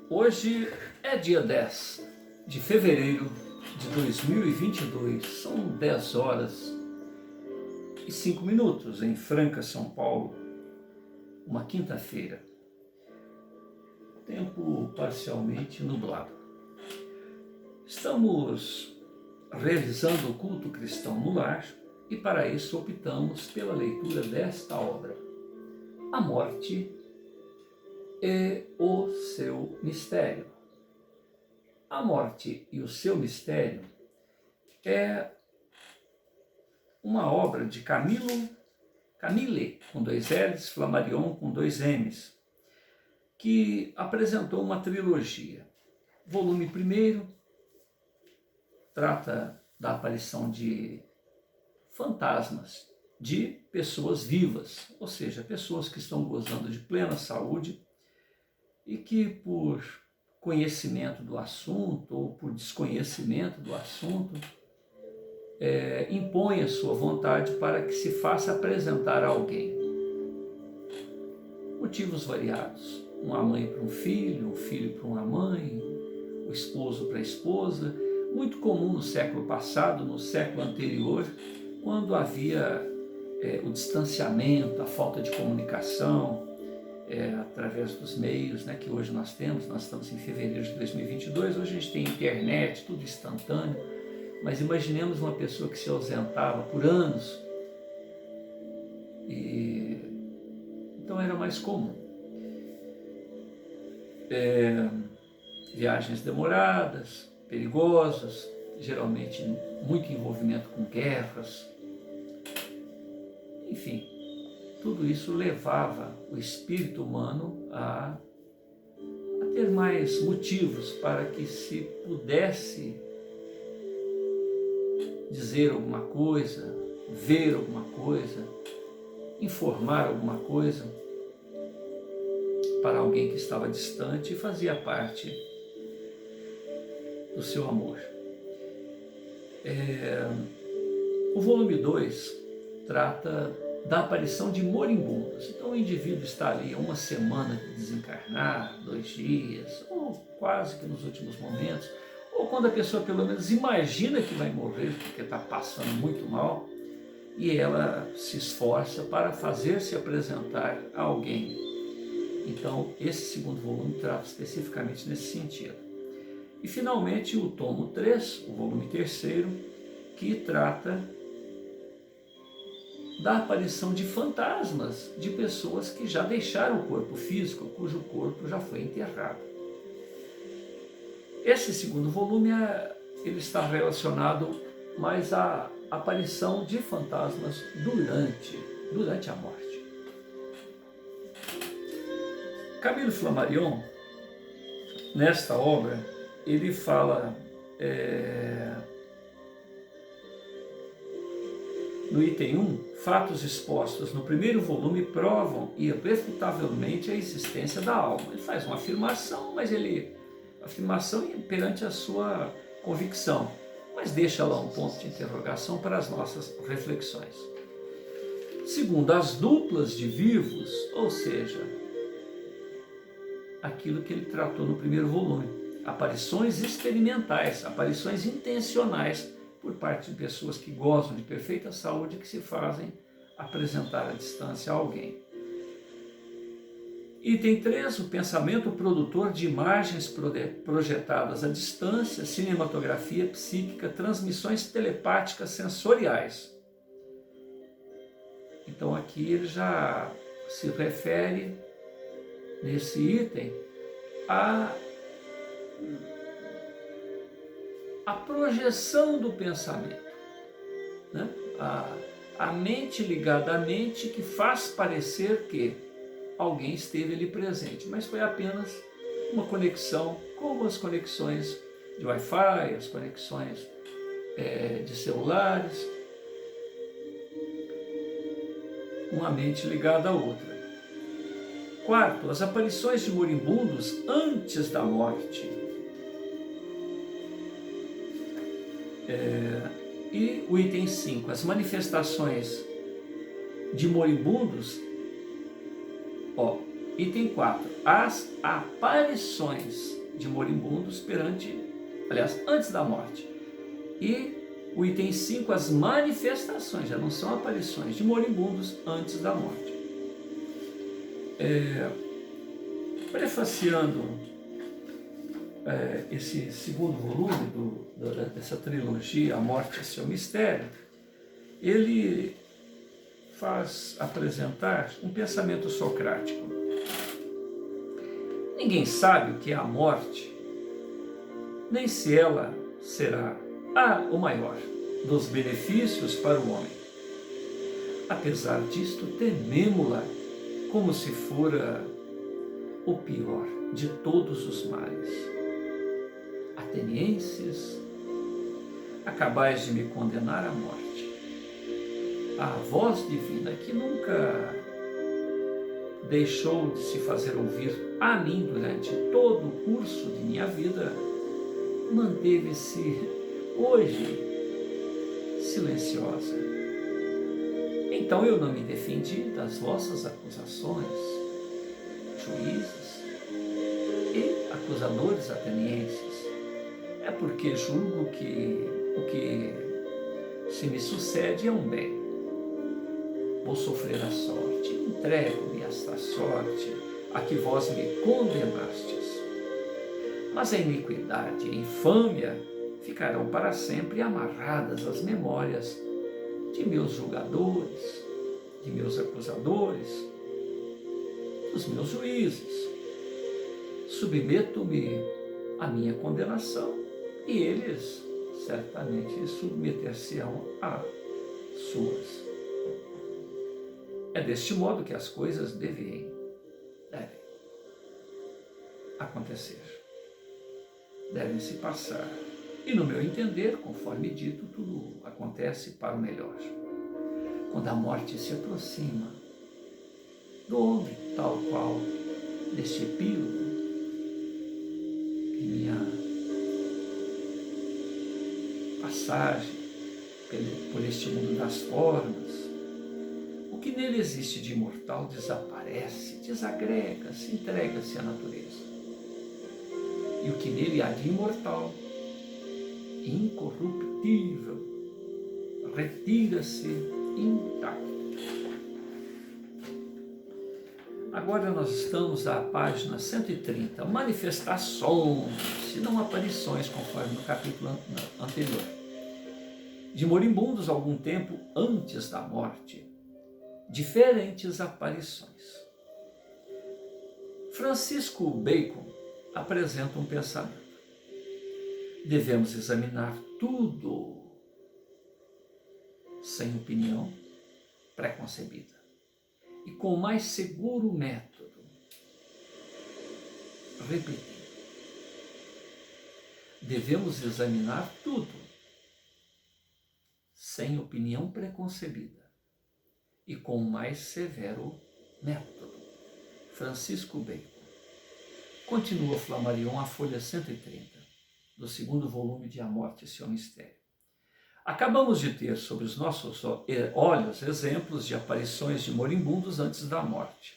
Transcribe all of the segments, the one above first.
Hoje é dia 10 de fevereiro de 2022, são 10 horas e 5 minutos em Franca, São Paulo, uma quinta-feira. Tempo parcialmente nublado. Estamos realizando o culto cristão no lar e para isso optamos pela leitura desta obra, A Morte e o seu mistério. A morte e o seu mistério é uma obra de Camille, com 2 L's, Flammarion, com 2 M's, que apresentou uma trilogia. Volume 1 trata da aparição de fantasmas, de pessoas vivas, ou seja, pessoas que estão gozando de plena saúde e que por conhecimento do assunto ou por desconhecimento do assunto impõe a sua vontade para que se faça apresentar a alguém. Motivos variados, uma mãe para um filho para uma mãe, o esposo para a esposa, muito comum no século passado, no século anterior, quando havia o distanciamento, a falta de comunicação, através dos meios que hoje nós temos. Nós estamos em fevereiro de 2022, hoje a gente tem internet, tudo instantâneo, mas imaginemos uma pessoa que se ausentava por anos, então era mais comum. Viagens demoradas, perigosas, geralmente muito envolvimento com guerras, enfim. Tudo isso levava o espírito humano a ter mais motivos para que se pudesse dizer alguma coisa, ver alguma coisa, informar alguma coisa para alguém que estava distante e fazia parte do seu amor. O volume 2 trata da aparição de moribundos. Então o indivíduo está ali uma semana de desencarnar, 2 dias, ou quase que nos últimos momentos, ou quando a pessoa pelo menos imagina que vai morrer porque está passando muito mal, e ela se esforça para fazer-se apresentar a alguém. Então esse segundo volume trata especificamente nesse sentido. E finalmente o tomo 3, o volume 3, que trata da aparição de fantasmas, de pessoas que já deixaram o corpo físico, cujo corpo já foi enterrado. Esse segundo volume ele está relacionado mais à aparição de fantasmas durante a morte. Camille Flammarion, nesta obra, ele fala no item 1, fatos expostos no primeiro volume provam irrefutavelmente a existência da alma. Ele faz uma afirmação, mas afirmação perante a sua convicção, mas deixa lá um ponto de interrogação para as nossas reflexões. Segundo, as duplas de vivos, ou seja, aquilo que ele tratou no primeiro volume, aparições experimentais, aparições intencionais, por parte de pessoas que gozam de perfeita saúde, que se fazem apresentar à distância a alguém. Item 3, o pensamento produtor de imagens projetadas à distância, cinematografia psíquica, transmissões telepáticas sensoriais. Então aqui ele já se refere, nesse item, a projeção do pensamento, a mente ligada à mente, que faz parecer que alguém esteve ali presente, mas foi apenas uma conexão, como as conexões de Wi-Fi, as conexões de celulares, uma mente ligada à outra. Quarto, as aparições de moribundos antes da morte. E o item 5, as manifestações de moribundos Ó, item 4. As aparições de moribundos antes da morte. E o item 5, as manifestações, já não são aparições, de moribundos antes da morte. Prefaciando esse segundo volume dessa trilogia, A Morte e Seu Mistério, ele faz apresentar um pensamento socrático. Ninguém sabe o que é a morte, nem se ela será o maior dos benefícios para o homem. Apesar disto, tememo-la como se fora o pior de todos os males. Atenienses, acabais de me condenar à morte. A voz divina que nunca deixou de se fazer ouvir a mim durante todo o curso de minha vida, manteve-se hoje silenciosa. Então eu não me defendi das vossas acusações, juízes e acusadores atenienses. É porque julgo que o que se me sucede é um bem. Vou sofrer a sorte, entrego-me a esta sorte a que vós me condenastes. Mas a iniquidade e a infâmia ficarão para sempre amarradas às memórias de meus julgadores, de meus acusadores, dos meus juízes. Submeto-me à minha condenação e eles certamente submeter-se-ão a suas. É deste modo que as coisas devem acontecer, devem se passar. E no meu entender, conforme dito, tudo acontece para o melhor. Quando a morte se aproxima do homem, tal qual neste epílogo, em minha passagem por este mundo das formas, o que nele existe de imortal desaparece, desagrega-se, entrega-se à natureza. E o que nele há de imortal, incorruptível, retira-se intacto. Agora nós estamos à página 130, manifestações, se não aparições, conforme no capítulo anterior, de moribundos algum tempo antes da morte, diferentes aparições. Francisco Bacon apresenta um pensamento. Devemos examinar tudo sem opinião preconcebida e com o mais seguro método. Repetindo, devemos examinar tudo sem opinião preconcebida e com o mais severo método. Francisco Bacon. Continua Flammarion, a folha 130, do segundo volume de A Morte e Seu Mistério. Acabamos de ter sobre os nossos olhos exemplos de aparições de moribundos antes da morte.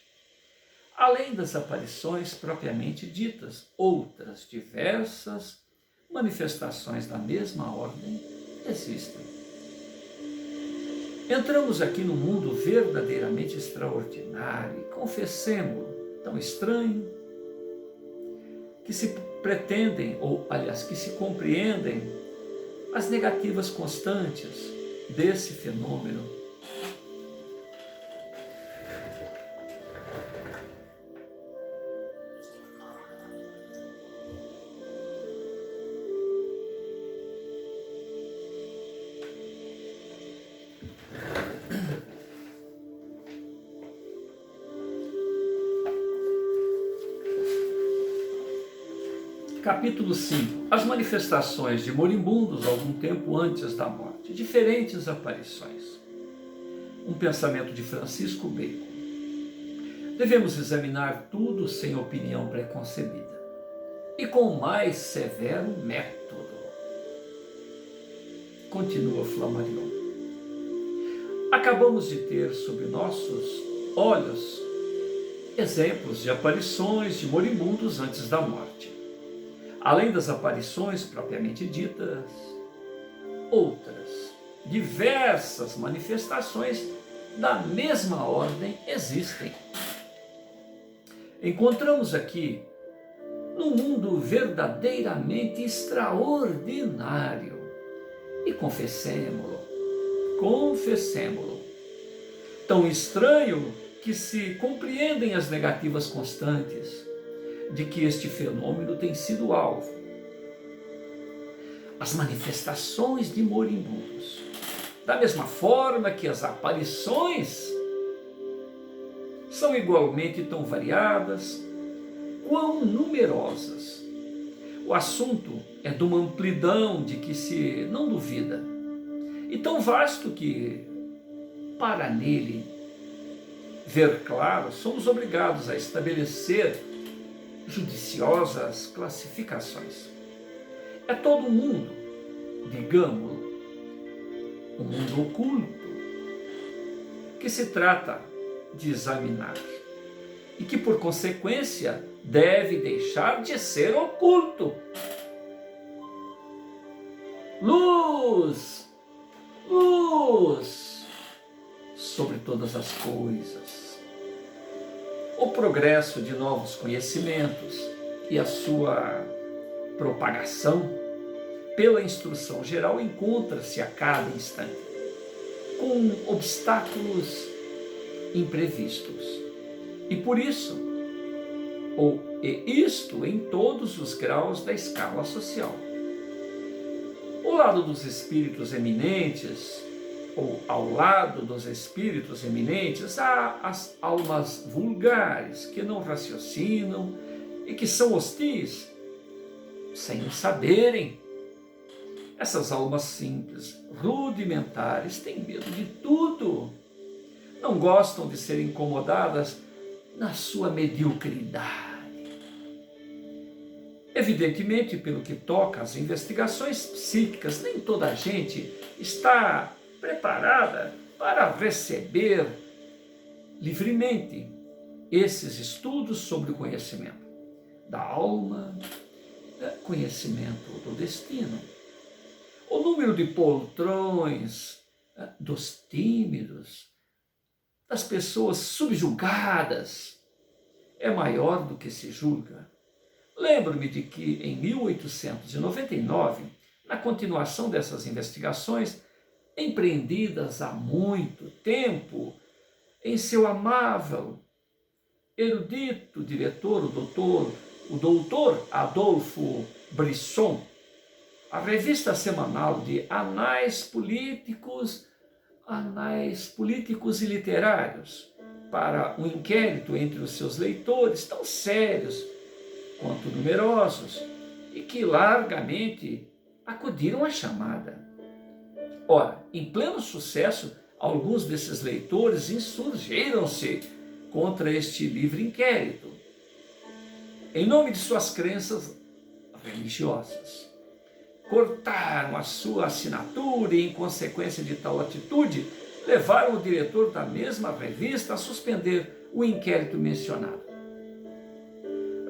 Além das aparições propriamente ditas, outras diversas manifestações da mesma ordem existem. Entramos aqui num mundo verdadeiramente extraordinário e confessemos-lo, tão estranho, que se pretendem, ou aliás, que se compreendem as negativas constantes desse fenômeno. Capítulo 5. As manifestações de moribundos algum tempo antes da morte. Diferentes aparições. Um pensamento de Francisco Bacon. Devemos examinar tudo sem opinião preconcebida e com o mais severo método. Continua Flammarion. Acabamos de ter sob nossos olhos exemplos de aparições de moribundos antes da morte. Além das aparições propriamente ditas, outras diversas manifestações da mesma ordem existem. Encontramos aqui num mundo verdadeiramente extraordinário. E confessemo-lo, tão estranho que se compreendem as negativas constantes de que este fenômeno tem sido alvo. As manifestações de moribundos, da mesma forma que as aparições, são igualmente tão variadas, quão numerosas. O assunto é de uma amplidão de que se não duvida, e tão vasto que, para nele ver claro, somos obrigados a estabelecer judiciosas classificações. É todo mundo, digamos, um mundo oculto, que se trata de examinar e que, por consequência, deve deixar de ser oculto. Luz, luz sobre todas as coisas. O progresso de novos conhecimentos e a sua propagação pela instrução geral encontra-se a cada instante com obstáculos imprevistos. E por isso, isto em todos os graus da escala social. Ao lado dos espíritos eminentes, ou ao lado dos espíritos eminentes, há as almas vulgares que não raciocinam e que são hostis, sem saberem. Essas almas simples, rudimentares, têm medo de tudo. Não gostam de ser incomodadas na sua mediocridade. Evidentemente, pelo que toca às investigações psíquicas, nem toda a gente está preparada para receber livremente esses estudos sobre o conhecimento da alma, conhecimento do destino. O número de poltrões dos tímidos, das pessoas subjugadas, é maior do que se julga. Lembro-me de que em 1899, na continuação dessas investigações, empreendidas há muito tempo, em seu amável, erudito diretor, o doutor Adolfo Brisson, a revista semanal de Anais Políticos e Literários, para um inquérito entre os seus leitores, tão sérios quanto numerosos, e que largamente acudiram à chamada. Ora, em pleno sucesso, alguns desses leitores insurgiram-se contra este livre inquérito, em nome de suas crenças religiosas. Cortaram a sua assinatura e, em consequência de tal atitude, levaram o diretor da mesma revista a suspender o inquérito mencionado.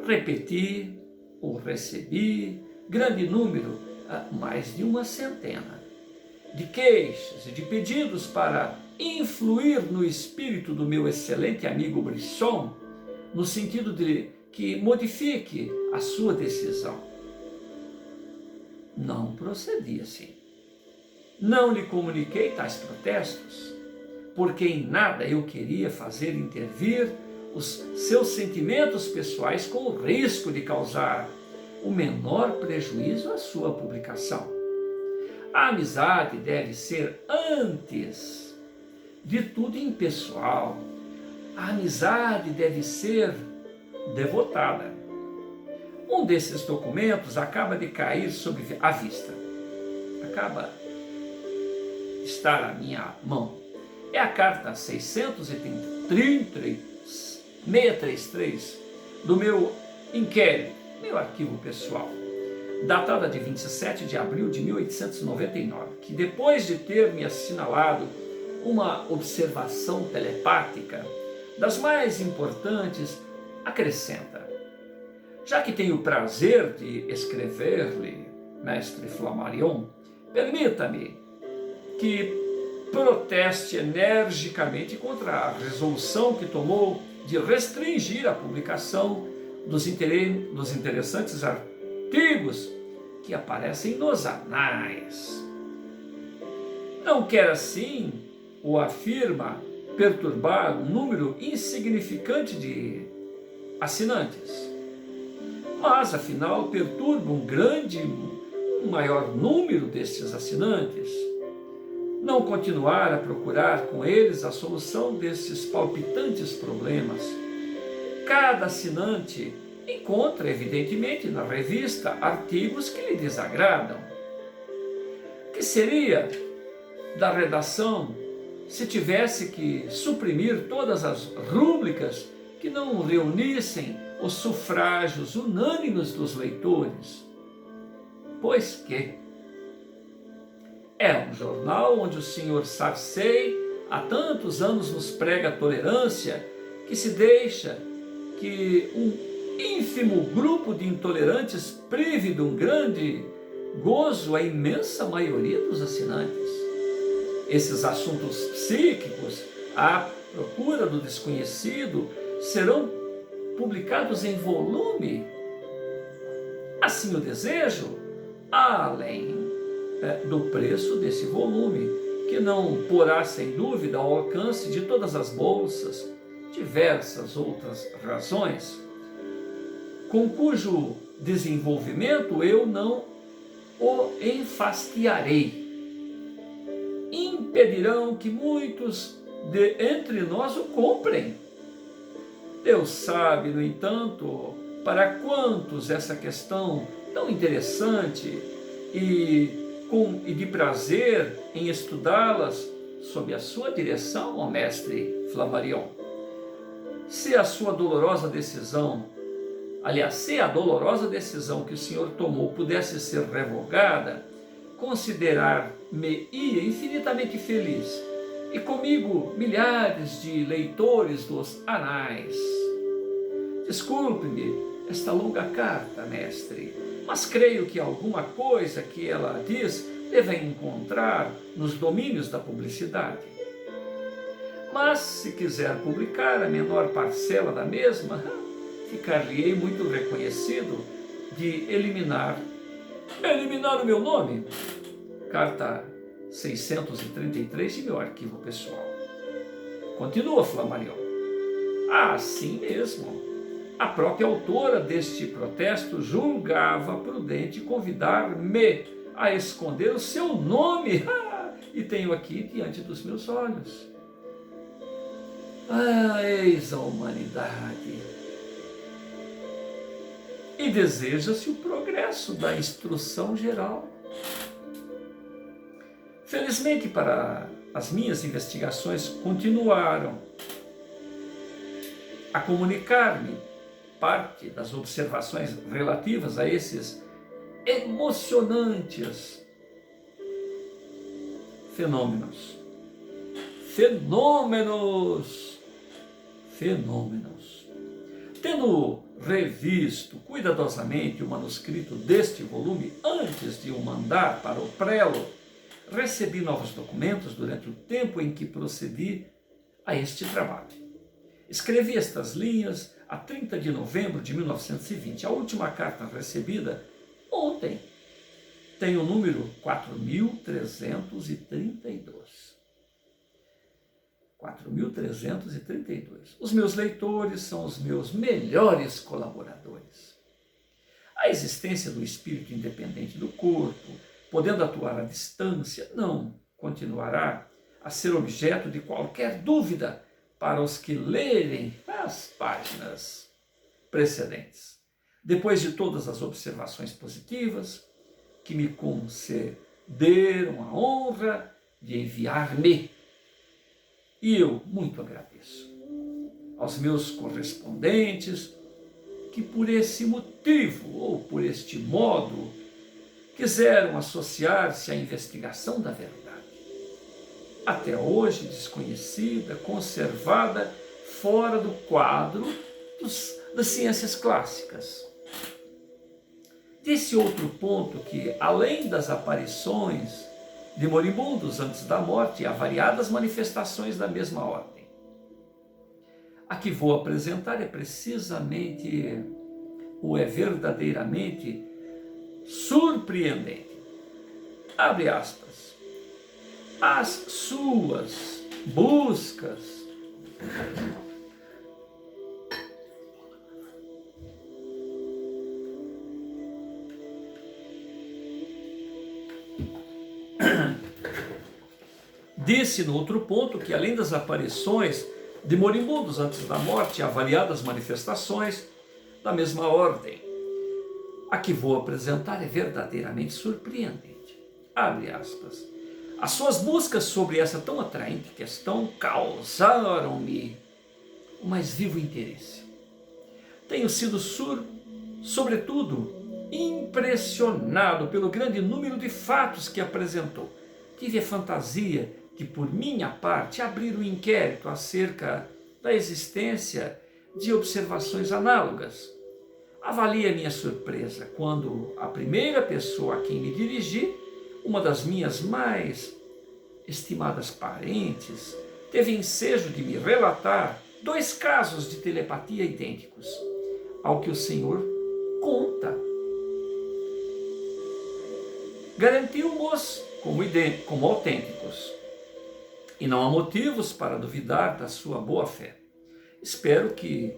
Repeti ou recebi grande número, mais de uma centena, de queixas e de pedidos para influir no espírito do meu excelente amigo Brisson, no sentido de que modifique a sua decisão. Não procedi assim. Não lhe comuniquei tais protestos, porque em nada eu queria fazer intervir os seus sentimentos pessoais com o risco de causar o menor prejuízo à sua publicação. A amizade deve ser, antes de tudo, impessoal. A amizade deve ser devotada. Um desses documentos acaba de cair sobre a vista. Acaba de estar à minha mão. É a carta 633 do meu inquérito, meu arquivo pessoal, datada de 27 de abril de 1899, que depois de ter me assinalado uma observação telepática, das mais importantes, acrescenta: já que tenho o prazer de escrever-lhe, mestre Flammarion, permita-me que proteste energicamente contra a resolução que tomou de restringir a publicação dos interessantes artigos que aparecem nos anais. Não quer assim, ou afirma, perturbar um número insignificante de assinantes, mas afinal perturba um maior número destes assinantes. Não continuar a procurar com eles a solução desses palpitantes problemas. Cada assinante encontra, evidentemente, na revista artigos que lhe desagradam. O que seria da redação se tivesse que suprimir todas as rúbricas que não reunissem os sufrágios unânimes dos leitores? Pois que é um jornal onde o senhor Sarcey há tantos anos nos prega a tolerância, que se deixa que um ínfimo grupo de intolerantes prive de um grande gozo a imensa maioria dos assinantes. Esses assuntos psíquicos, à procura do desconhecido, serão publicados em volume. Assim o desejo, além do preço desse volume, que não porá sem dúvida ao alcance de todas as bolsas, diversas outras razões, com cujo desenvolvimento eu não o enfastiarei. Impedirão que muitos entre nós o comprem. Deus sabe, no entanto, para quantos essa questão tão interessante e de prazer em estudá-las sob a sua direção, ó mestre Flammarion. Se a dolorosa decisão que o senhor tomou pudesse ser revogada, considerar-me-ia infinitamente feliz, e comigo milhares de leitores dos anais. Desculpe-me esta longa carta, mestre, mas creio que alguma coisa que ela diz deva encontrar nos domínios da publicidade. Mas, se quiser publicar a menor parcela da mesma, ficar-lhe-ei muito reconhecido de eliminar o meu nome. Carta 633 de meu arquivo pessoal. Continua Flammarion. Assim mesmo, a própria autora deste protesto julgava prudente convidar-me a esconder o seu nome, e tenho aqui diante dos meus olhos. Eis a humanidade. E deseja-se o progresso da instrução geral. Felizmente, para as minhas investigações continuaram a comunicar-me parte das observações relativas a esses emocionantes fenômenos. Tendo revisto cuidadosamente o manuscrito deste volume antes de o mandar para o prelo, recebi novos documentos durante o tempo em que procedi a este trabalho. Escrevi estas linhas a 30 de novembro de 1920. A última carta recebida ontem tem o número 4332. 4332. Os meus leitores são os meus melhores colaboradores. A existência do espírito independente do corpo, podendo atuar à distância, não continuará a ser objeto de qualquer dúvida para os que lerem as páginas precedentes. Depois de todas as observações positivas que me concederam a honra de enviar-me, e eu muito agradeço aos meus correspondentes que por esse motivo ou por este modo quiseram associar-se à investigação da verdade, até hoje desconhecida, conservada fora do quadro das ciências clássicas. Desse outro ponto que, além das aparições de moribundos antes da morte, há variadas manifestações da mesma ordem. A que vou apresentar é precisamente, ou é verdadeiramente surpreendente. Abre aspas. As suas buscas disse no outro ponto que, além das aparições de moribundos antes da morte, há variadas manifestações da mesma ordem. A que vou apresentar é verdadeiramente surpreendente. Abre aspas. As suas buscas sobre essa tão atraente questão causaram-me o mais vivo interesse. Tenho sido, sobretudo, impressionado pelo grande número de fatos que apresentou. Tive a fantasia de, por minha parte, abrir um inquérito acerca da existência de observações análogas. Avalie a minha surpresa quando a primeira pessoa a quem me dirigi, uma das minhas mais estimadas parentes, teve ensejo de me relatar 2 casos de telepatia idênticos ao que o Senhor conta. Garantiu-os como autênticos, e não há motivos para duvidar da sua boa-fé. Espero que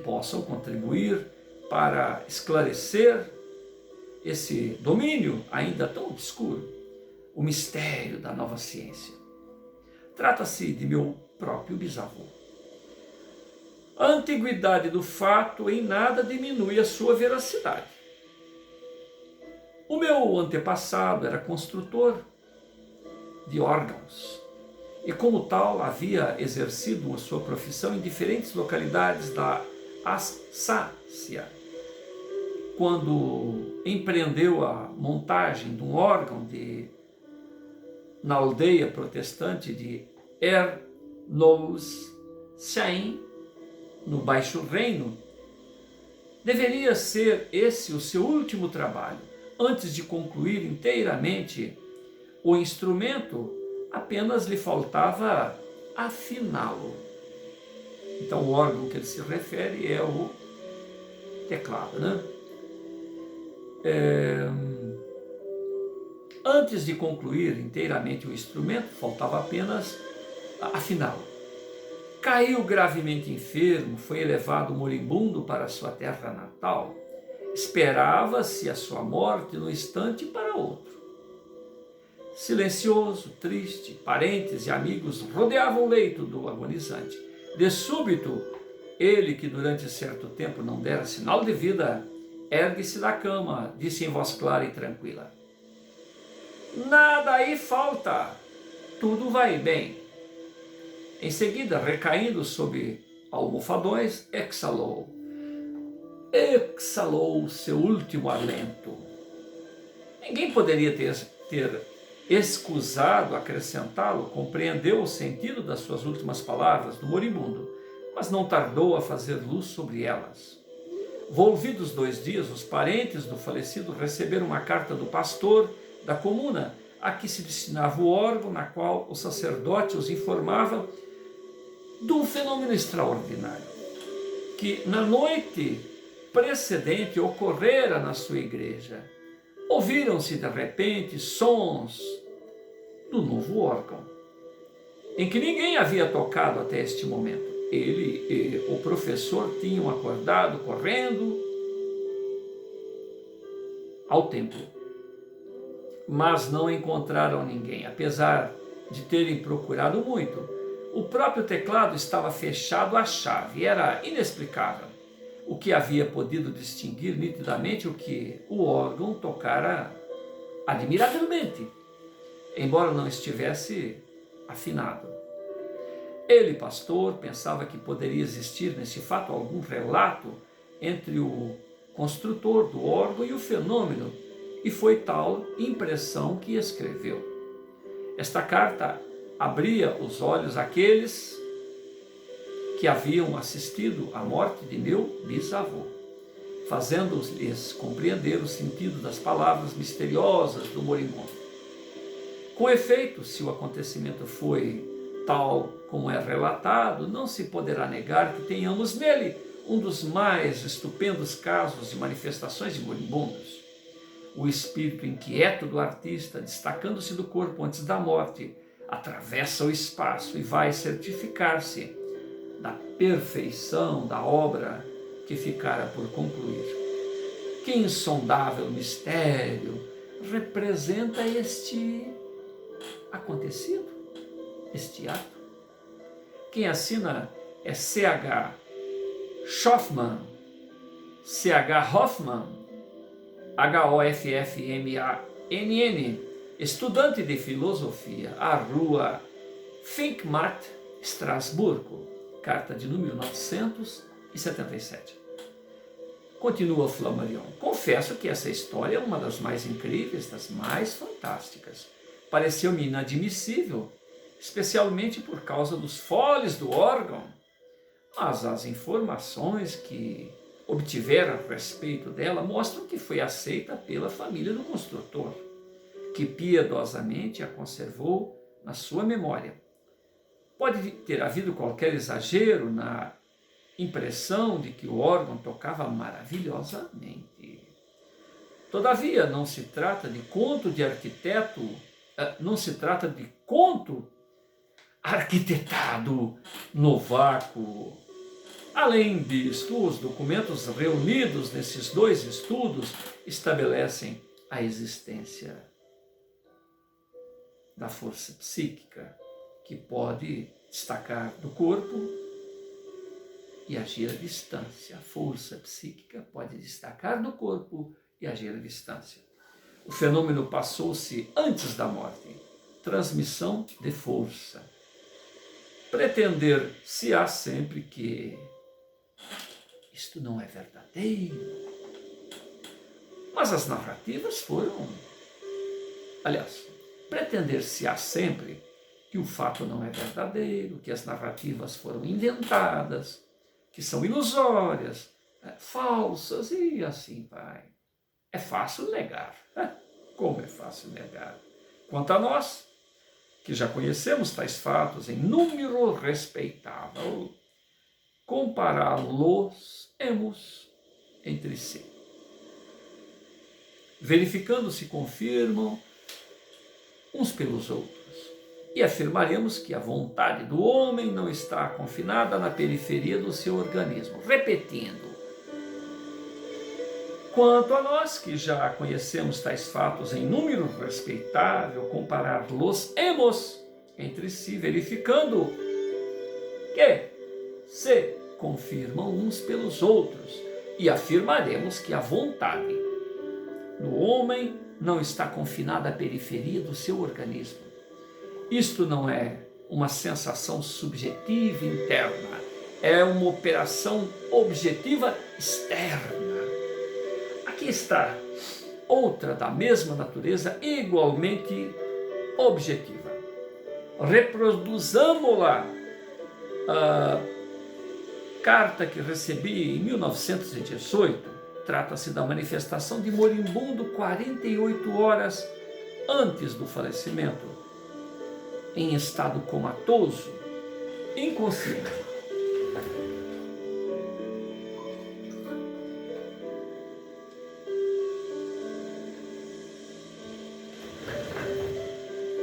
possam contribuir para esclarecer esse domínio ainda tão obscuro, o mistério da nova ciência. Trata-se de meu próprio bisavô. A antiguidade do fato em nada diminui a sua veracidade. O meu antepassado era construtor de órgãos e, como tal, havia exercido a sua profissão em diferentes localidades da Alsácia. Quando empreendeu a montagem de um órgão na aldeia protestante de Erlosheim, no Baixo Reino, deveria ser esse o seu último trabalho. Antes de concluir inteiramente o instrumento, apenas lhe faltava afiná-lo. Então, o órgão que ele se refere é o teclado, né? Antes de concluir inteiramente o instrumento, faltava apenas afiná-lo. Caiu gravemente enfermo, foi levado moribundo para sua terra natal. Esperava-se a sua morte de um instante para outro. Silencioso, triste, parentes e amigos rodeavam o leito do agonizante. De súbito, ele, que durante certo tempo não dera sinal de vida, ergue-se da cama, disse em voz clara e tranquila: "Nada aí falta, tudo vai bem." Em seguida, recaindo sobre almofadões, exalou seu último alento. Ninguém poderia ter escusado acrescentá-lo, compreendeu o sentido das suas últimas palavras do moribundo, mas não tardou a fazer luz sobre elas. Volvidos 2 dias, os parentes do falecido receberam uma carta do pastor da comuna, a que se destinava o órgão, na qual o sacerdote os informava de um fenômeno extraordinário, que na noite precedente ocorrera na sua igreja. Ouviram-se de repente sons do novo órgão, em que ninguém havia tocado até este momento. Ele e o professor tinham acordado correndo ao templo, mas não encontraram ninguém, apesar de terem procurado muito. O próprio teclado estava fechado à chave, era inexplicável o que havia podido distinguir nitidamente o que o órgão tocara admiravelmente, embora não estivesse afinado. Ele, pastor, pensava que poderia existir nesse fato algum relato entre o construtor do órgão e o fenômeno, e foi tal impressão que escreveu. Esta carta abria os olhos àqueles que haviam assistido à morte de meu bisavô, fazendo-lhes compreender o sentido das palavras misteriosas do moribundo. Com efeito, se o acontecimento foi tal como é relatado, não se poderá negar que tenhamos nele um dos mais estupendos casos de manifestações de moribundos. O espírito inquieto do artista, destacando-se do corpo antes da morte, atravessa o espaço e vai certificar-se da perfeição da obra que ficara por concluir. Que insondável mistério representa este acontecido, este ato? Quem assina é C.H. Hoffmann, Hoffmann, estudante de filosofia, à rua Finkmarkt, Estrasburgo, carta de número 977. Continua Flammarion. Confesso que essa história é uma das mais incríveis, das mais fantásticas. Pareceu-me inadmissível, especialmente por causa dos foles do órgão, mas as informações que obtivera a respeito dela mostram que foi aceita pela família do construtor, que piedosamente a conservou na sua memória. Pode ter havido qualquer exagero na impressão de que o órgão tocava maravilhosamente. Todavia, não se trata de conto de arquiteto, não se trata de conto arquitetado no vácuo. Além disto, os documentos reunidos nesses dois estudos estabelecem a existência da força psíquica que pode destacar do corpo e agir à distância. A força psíquica pode destacar do corpo e agir à distância. O fenômeno passou-se antes da morte. Transmissão de força. Pretender-se-á sempre que isto não é verdadeiro. Mas as narrativas foram... Aliás, pretender-se-á sempre que o fato não é verdadeiro, que as narrativas foram inventadas, que são ilusórias, falsas e assim vai. É fácil negar. Como é fácil negar? Quanto a nós, que já conhecemos tais fatos em número respeitável, compará-los-emos entre si, verificando se confirmam uns pelos outros, e afirmaremos que a vontade do homem não está confinada na periferia do seu organismo. Repetindo, quanto a nós, que já conhecemos tais fatos em número respeitável, comparar-los-emos entre si, verificando que se confirmam uns pelos outros, e afirmaremos que a vontade do homem não está confinada à periferia do seu organismo. Isto não é uma sensação subjetiva interna, é uma operação objetiva externa. Aqui está outra da mesma natureza, igualmente objetiva. Reproduzamos-la. A carta que recebi em 1918 trata-se da manifestação de moribundo 48 horas antes do falecimento, em estado comatoso, inconsciente.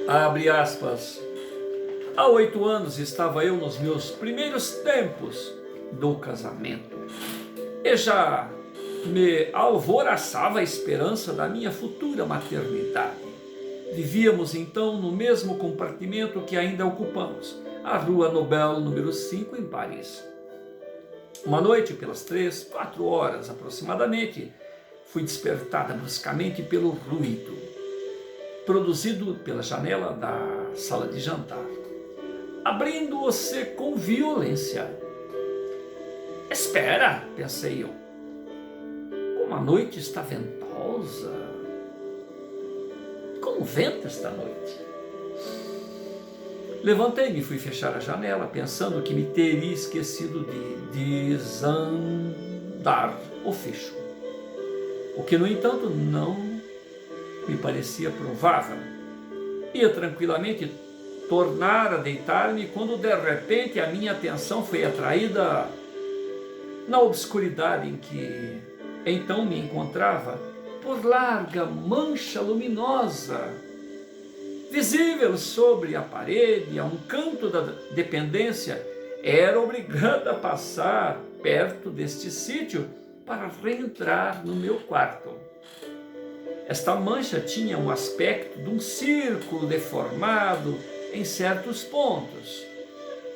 Abre aspas. Há 8 anos estava eu nos meus primeiros tempos do casamento e já me alvoraçava a esperança da minha futura maternidade. Vivíamos então no mesmo compartimento que ainda ocupamos, a Rua Nobel número 5 em Paris. Uma noite, pelas 3, 4 horas aproximadamente, fui despertada bruscamente pelo ruído produzido pela janela da sala de jantar, abrindo-se com violência. Espera, pensei eu, como a noite está ventosa, como venta esta noite. Levantei-me e fui fechar a janela, pensando que me teria esquecido de desandar o fecho, o que, no entanto, não me parecia provável. Ia tranquilamente tornar a deitar-me quando, de repente, a minha atenção foi atraída na obscuridade em que então me encontrava por larga mancha luminosa, visível sobre a parede, a um canto da dependência. Era obrigada a passar perto deste sítio para reentrar no meu quarto. Esta mancha tinha um aspecto de um círculo deformado em certos pontos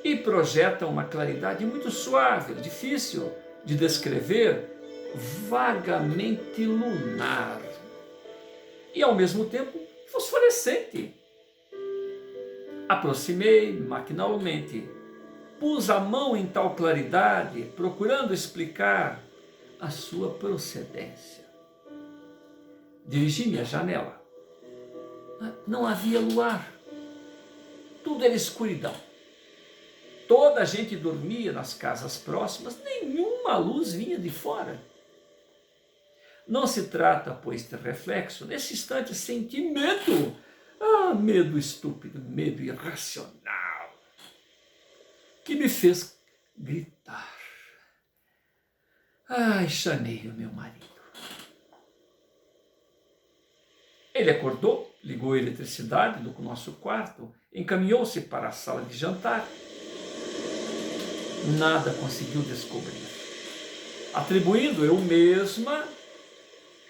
e projeta uma claridade muito suave, difícil de descrever, vagamente lunar e ao mesmo tempo fosforescente. Aproximei-me maquinalmente, pus a mão em tal claridade, procurando explicar a sua procedência. Dirigi-me à janela. Não havia luar. Tudo era escuridão. Toda a gente dormia nas casas próximas, nenhuma luz vinha de fora. Não se trata, pois, de reflexo. Nesse instante senti medo. Medo estúpido, medo irracional, que me fez gritar. Chamei o meu marido. Ele acordou, ligou a eletricidade do nosso quarto, encaminhou-se para a sala de jantar. Nada conseguiu descobrir, atribuindo eu mesma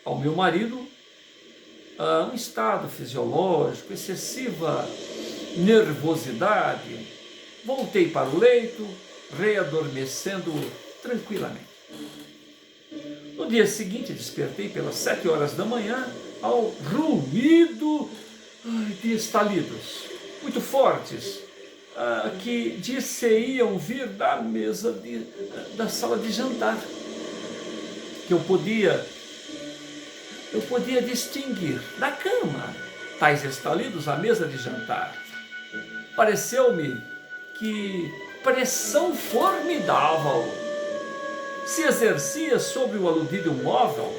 ao meu marido um estado fisiológico, excessiva nervosidade. Voltei para o leito, readormecendo tranquilamente. No dia seguinte, despertei pelas 7 horas da manhã ao ruído de estalidos muito fortes, que disse-iam vir da mesa da sala de jantar, que eu podia distinguir da cama tais estalidos à mesa de jantar. Pareceu-me que pressão formidável se exercia sobre o aludido móvel.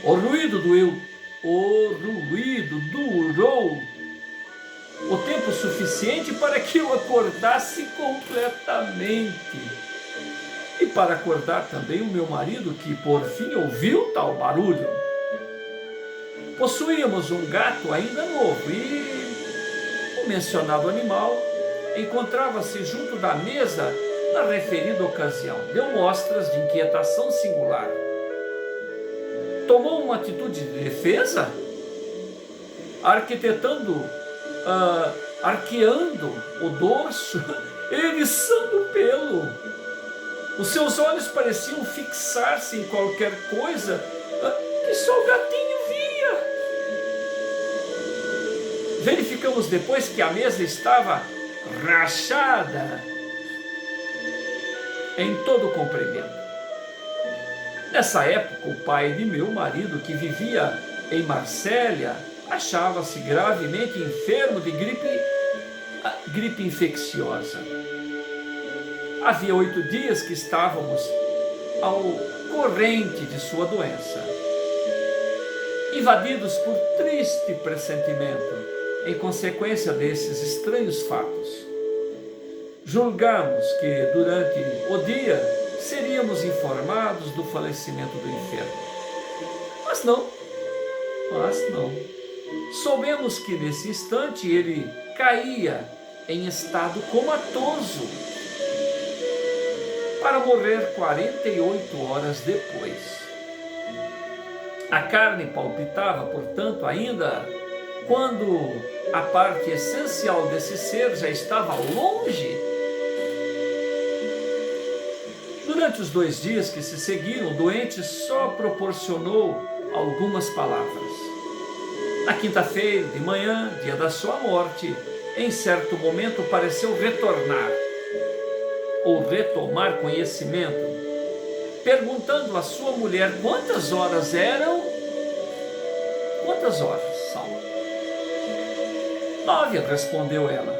O ruído durou o tempo suficiente para que eu acordasse completamente. E para acordar também o meu marido, que por fim ouviu tal barulho. Possuíamos um gato ainda novo e o mencionado animal encontrava-se junto da mesa na referida ocasião. Deu mostras de inquietação singular. Tomou uma atitude de defesa, arqueando o dorso, eriçando o pelo. Os seus olhos pareciam fixar-se em qualquer coisa que só o gatinho via. Verificamos depois que a mesa estava rachada em todo o comprimento. Nessa época, o pai de meu marido, que vivia em Marsella, achava-se gravemente enfermo de gripe infecciosa. Havia 8 dias que estávamos ao corrente de sua doença. Invadidos por triste pressentimento, em consequência desses estranhos fatos, julgamos que durante o dia seríamos informados do falecimento do enfermo. Mas não. Soubemos que nesse instante ele caía em estado comatoso, para morrer 48 horas depois. A carne palpitava, portanto, ainda quando a parte essencial desse ser já estava longe. Durante os 2 dias que se seguiram, o doente só proporcionou algumas palavras. Na quinta-feira de manhã, dia da sua morte, em certo momento pareceu retornar ou retomar conhecimento, perguntando à sua mulher quantas horas eram. Quantas horas, Saulo? 9, respondeu ela.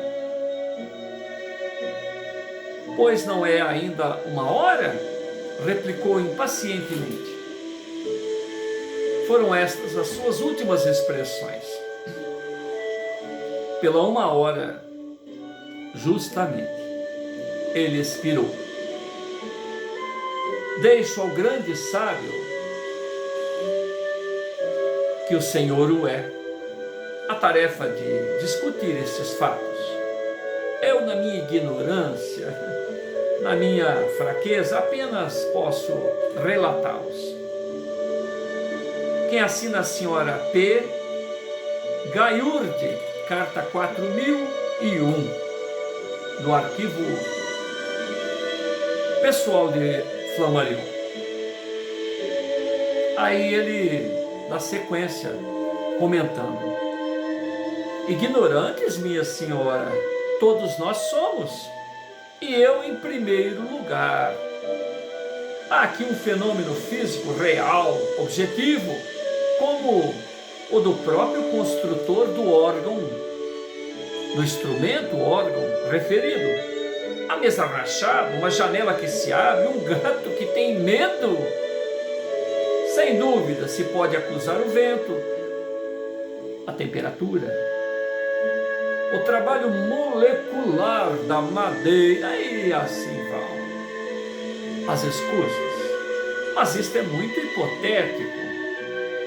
Pois não é ainda uma hora? Replicou impacientemente. Foram estas as suas últimas expressões. Pela uma hora, justamente, ele expirou. Deixo ao grande sábio que o Senhor o é a tarefa de discutir estes fatos. Eu, na minha ignorância, na minha fraqueza, apenas posso relatá-los. Quem assina a senhora P. Gaiurde, carta 4001, do arquivo pessoal de Flammarion. Aí ele dá sequência, comentando: ignorantes, minha senhora, todos nós somos, e eu em primeiro lugar. Há aqui um fenômeno físico real, objetivo, como o do próprio construtor do órgão, do instrumento, órgão referido. A mesa rachada, uma janela que se abre, um gato que tem medo. Sem dúvida, se pode acusar o vento, a temperatura, o trabalho molecular da madeira, e assim vão as escusas. Mas isto é muito hipotético.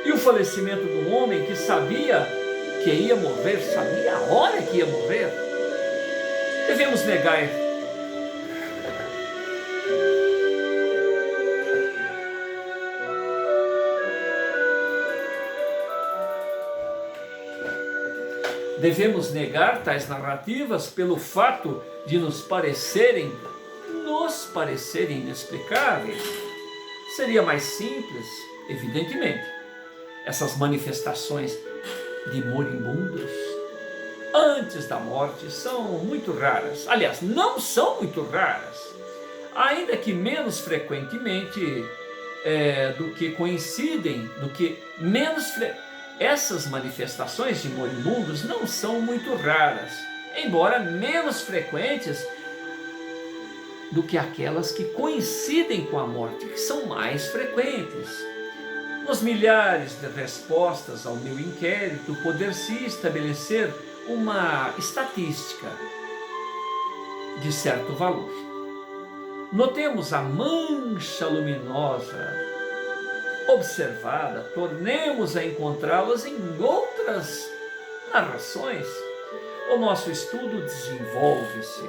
E o falecimento de um homem que sabia que ia morrer, sabia a hora que ia morrer? Devemos negar. Devemos negar tais narrativas pelo fato de nos parecerem inexplicáveis. Seria mais simples, evidentemente. Essas manifestações de moribundos antes da morte são muito raras. Aliás, não são muito raras, ainda que menos frequentemente do que coincidem, essas manifestações de moribundos não são muito raras, embora menos frequentes do que aquelas que coincidem com a morte, que são mais frequentes. Nos milhares de respostas ao meu inquérito, poder-se estabelecer uma estatística de certo valor. Notemos a mancha luminosa observada, tornemos a encontrá-las em outras narrações. O nosso estudo desenvolve-se.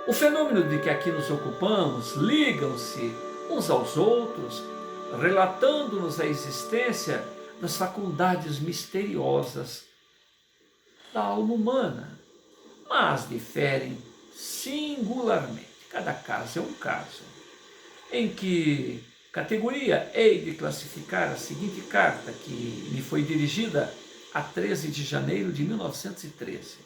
O fenômeno de que aqui nos ocupamos ligam-se uns aos outros, relatando-nos a existência das faculdades misteriosas da alma humana, mas diferem singularmente. Cada caso é um caso. Em que categoria hei de classificar a seguinte carta, que me foi dirigida a 13 de janeiro de 1913.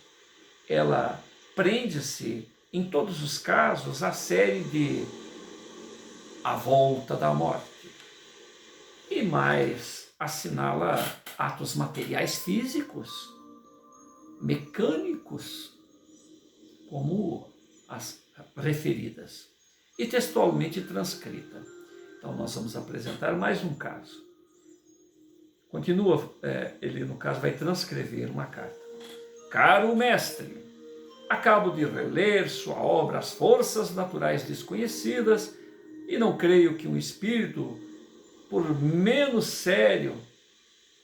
Ela prende-se, em todos os casos, à série de A Volta da Morte. E mais, assinala atos materiais físicos, mecânicos, como as referidas, e textualmente transcrita. Então nós vamos apresentar mais um caso. Continua, ele no caso vai transcrever uma carta. Caro mestre, acabo de reler sua obra As Forças Naturais Desconhecidas e não creio que um espírito, por menos sério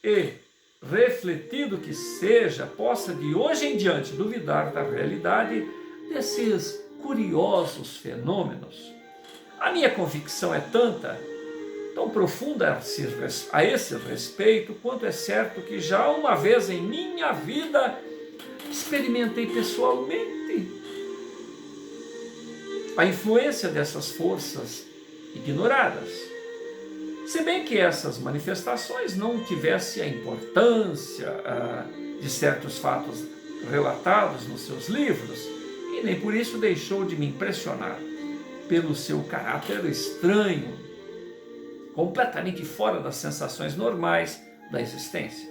e refletido que seja, possa de hoje em diante duvidar da realidade desses curiosos fenômenos. A minha convicção é tão profunda a esse respeito, quanto é certo que já uma vez em minha vida experimentei pessoalmente a influência dessas forças ignoradas. Se bem que essas manifestações não tivessem a importância de certos fatos relatados nos seus livros, e nem por isso deixou de me impressionar pelo seu caráter estranho, completamente fora das sensações normais da existência.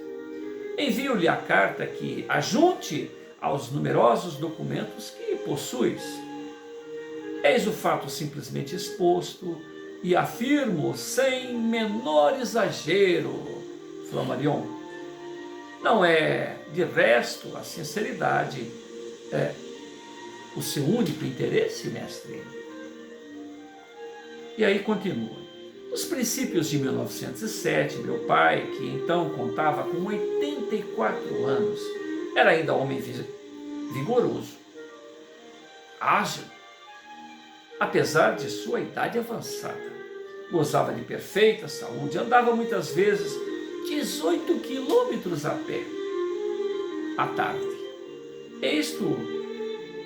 Envio-lhe a carta que ajunte aos numerosos documentos que possuis. Eis o fato simplesmente exposto e afirmo sem menor exagero, Flammarion. Não é, de resto, a sinceridade o seu único interesse, mestre? E aí continua. Nos princípios de 1907, meu pai, que então contava com 84 anos, era ainda homem vigoroso, ágil, apesar de sua idade avançada. Gozava de perfeita saúde, andava muitas vezes 18 quilômetros a pé à tarde. Isto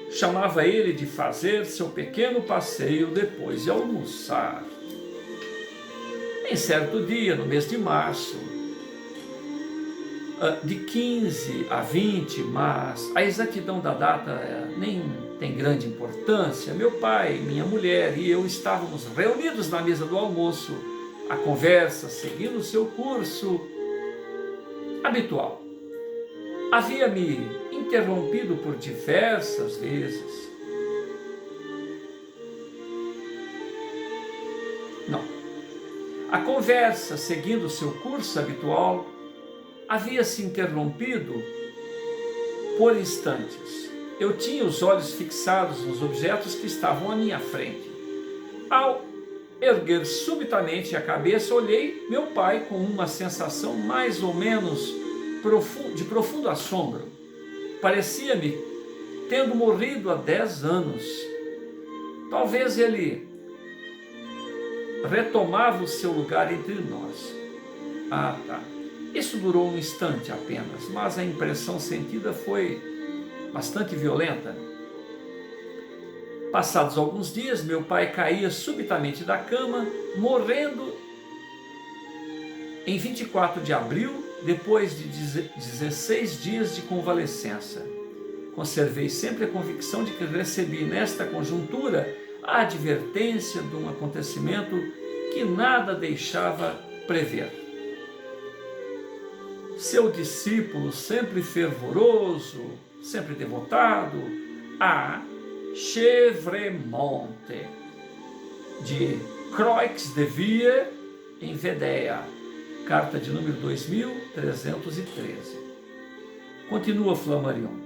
chamava ele de fazer seu pequeno passeio depois de almoçar. Em certo dia, no mês de março, de 15 a 20, mas a exatidão da data nem tem grande importância, meu pai, minha mulher e eu estávamos reunidos na mesa do almoço, a conversa seguindo o seu curso habitual. Havia-me interrompido por diversas vezes. Não. A conversa, seguindo o seu curso habitual, havia se interrompido por instantes. Eu tinha os olhos fixados nos objetos que estavam à minha frente. Ao erguer subitamente a cabeça, olhei meu pai com uma sensação mais ou menos de profundo assombro. Parecia-me tendo morrido há 10 anos. Talvez ele retomava o seu lugar entre nós. Ah, tá. Isso durou um instante apenas, mas a impressão sentida foi bastante violenta. Passados alguns dias, meu pai caía subitamente da cama, morrendo em 24 de abril, depois de 16 dias de convalescença. Conservei sempre a convicção de que recebi nesta conjuntura a advertência de um acontecimento que nada deixava prever. Seu discípulo, sempre fervoroso, sempre devotado, a Chevremonte, de Croix de Vie, em Vedéa, carta de número 2313. Continua Flammarion.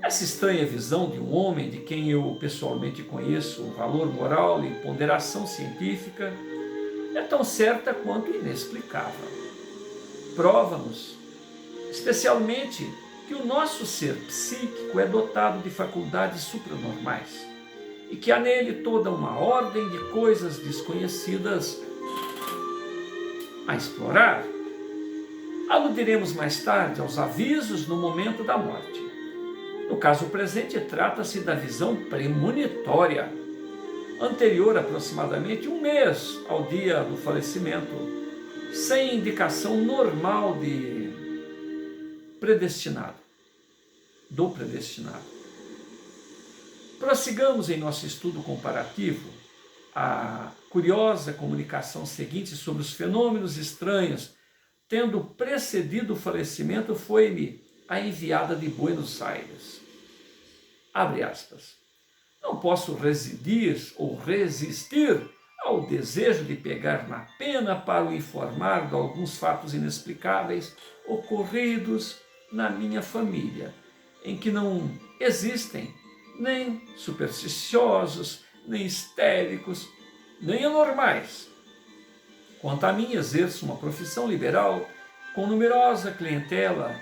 Essa estranha visão de um homem de quem eu pessoalmente conheço o valor moral e ponderação científica é tão certa quanto inexplicável. Prova-nos, especialmente, que o nosso ser psíquico é dotado de faculdades supranormais e que há nele toda uma ordem de coisas desconhecidas a explorar. Aludiremos mais tarde aos avisos no momento da morte. No caso presente, trata-se da visão premonitória, anterior aproximadamente um mês ao dia do falecimento, sem indicação normal do predestinado. Prossigamos em nosso estudo comparativo. A curiosa comunicação seguinte sobre os fenômenos estranhos, tendo precedido o falecimento, foi-me a enviada de Buenos Aires. Abre aspas. Não posso residir ou resistir ao desejo de pegar na pena para o informar de alguns fatos inexplicáveis ocorridos na minha família, em que não existem nem supersticiosos, nem histéricos, nem anormais. Quanto a mim, exerço uma profissão liberal, com numerosa clientela,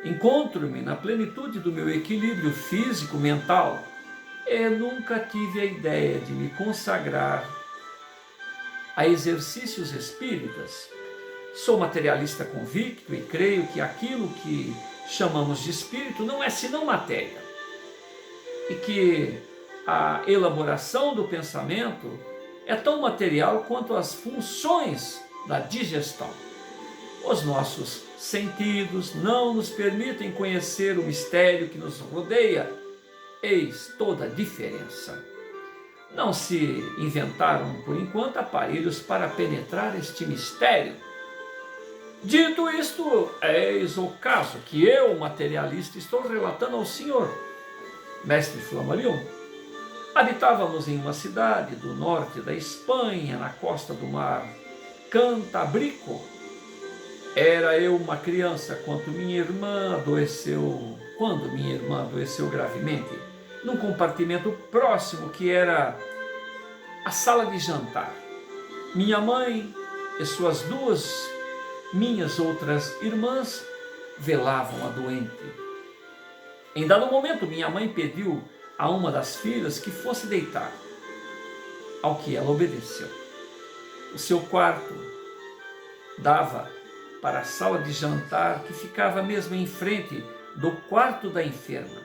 encontro-me na plenitude do meu equilíbrio físico, mental, e nunca tive a ideia de me consagrar a exercícios espíritas. Sou materialista convicto e creio que aquilo que chamamos de espírito não é senão matéria, e que a elaboração do pensamento é tão material quanto as funções da digestão. Os nossos sentidos não nos permitem conhecer o mistério que nos rodeia. Eis toda a diferença. Não se inventaram, por enquanto, aparelhos para penetrar este mistério. Dito isto, eis o caso que eu, materialista, estou relatando ao senhor, mestre Flammarion, habitávamos em uma cidade do norte da Espanha, na costa do mar Cantábrico. Era eu uma criança quando minha irmã adoeceu gravemente, num compartimento próximo que era a sala de jantar. Minha mãe e suas minhas outras irmãs velavam a doente. Em dado momento, minha mãe pediu a uma das filhas que fosse deitar, ao que ela obedeceu. O seu quarto dava para a sala de jantar, que ficava mesmo em frente do quarto da enferma.